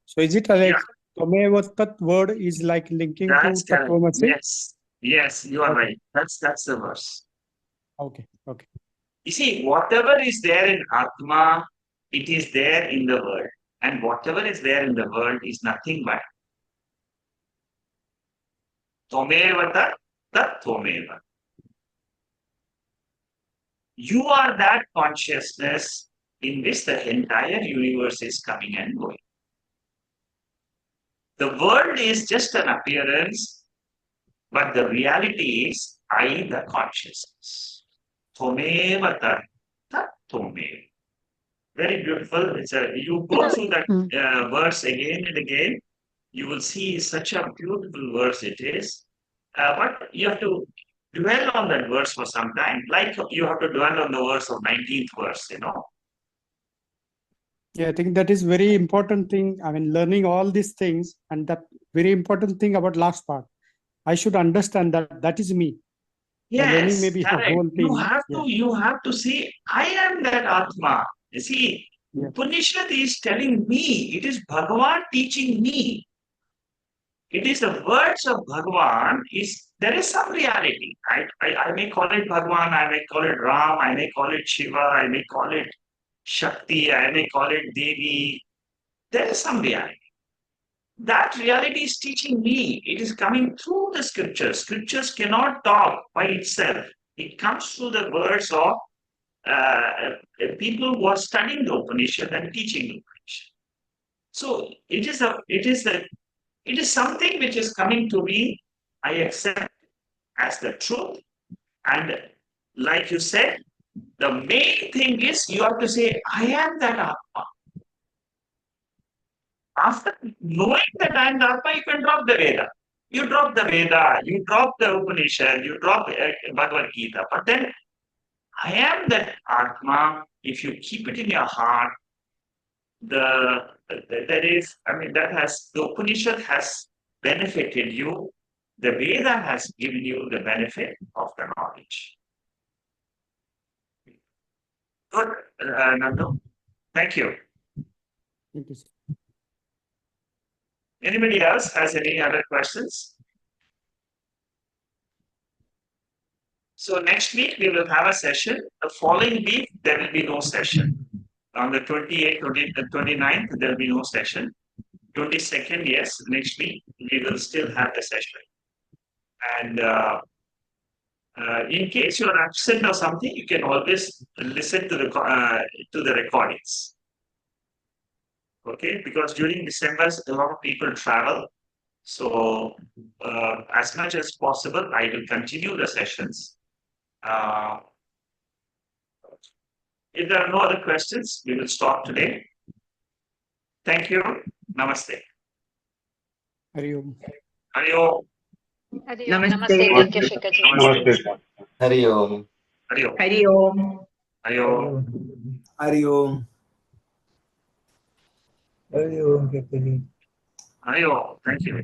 So is it Yeah, like Tameva Tat word is like linking to that's correct. Tatvamasi? Yes, you are Okay, right. That's the verse. okay. You see, whatever is there in Atma, it is there in the world. And whatever is there in the world is nothing but Tvameva tat Tvameva. You are that consciousness in which the entire universe is coming and going. The world is just an appearance, but the reality is I, the consciousness. Tvameva tat Tvameva. Very beautiful. You go through that Mm. verse again and again, you will see such a beautiful verse it is. But you have to dwell on that verse for some time, like you have to dwell on the verse of 19th verse. Yeah, I think that is very important thing. I mean, learning all these things, and that very important thing about last part. I should understand that that is me. The learning may Yes, be a correct. whole thing. Yeah, You have to see, I am that Atma. You see, yeah, Upanishad is telling me, it is Bhagavan teaching me. It is the words of Bhagavan, there is some reality. I may call it Bhagavan, I may call it Ram, I may call it Shiva, I may call it Shakti, I may call it Devi. There is some reality. That reality is teaching me. It is coming through the scriptures. Scriptures cannot talk by itself. It comes through the words of uh, people who are studying the Upanishad and teaching the Upanishad. So it is something which is coming to me. I accept as the truth. And like you said, the main thing is you have to say, I am that Atma. After knowing that I am the Atma, you can drop the Veda. You drop the Veda, you drop the Upanishad, you drop Bhagavad Gita. But then I am that Atma. If you keep it in your heart, the Upanishad has benefited you. The Veda has given you the benefit of the knowledge. Good, Nandu. Thank you. thank you, sir. Anybody else has any other questions? So next week we will have a session. The following week there will be no session. On the 28th, 29th there will be no session. 22nd, yes, next week we will still have the session. And in case you are absent or something, you can always listen to the recordings. Okay, because during December a lot of people travel. So as much as possible, I will continue the sessions. If there are no other questions, we will stop today. Thank you. Namaste. Hari Om. Hari Om. Namaste. Thank you, Shikhaji. Namaste. Hari Om. Hari Om. Hari Om. Hari Om. Hari Om. Hari Om. Hari Om. Thank you.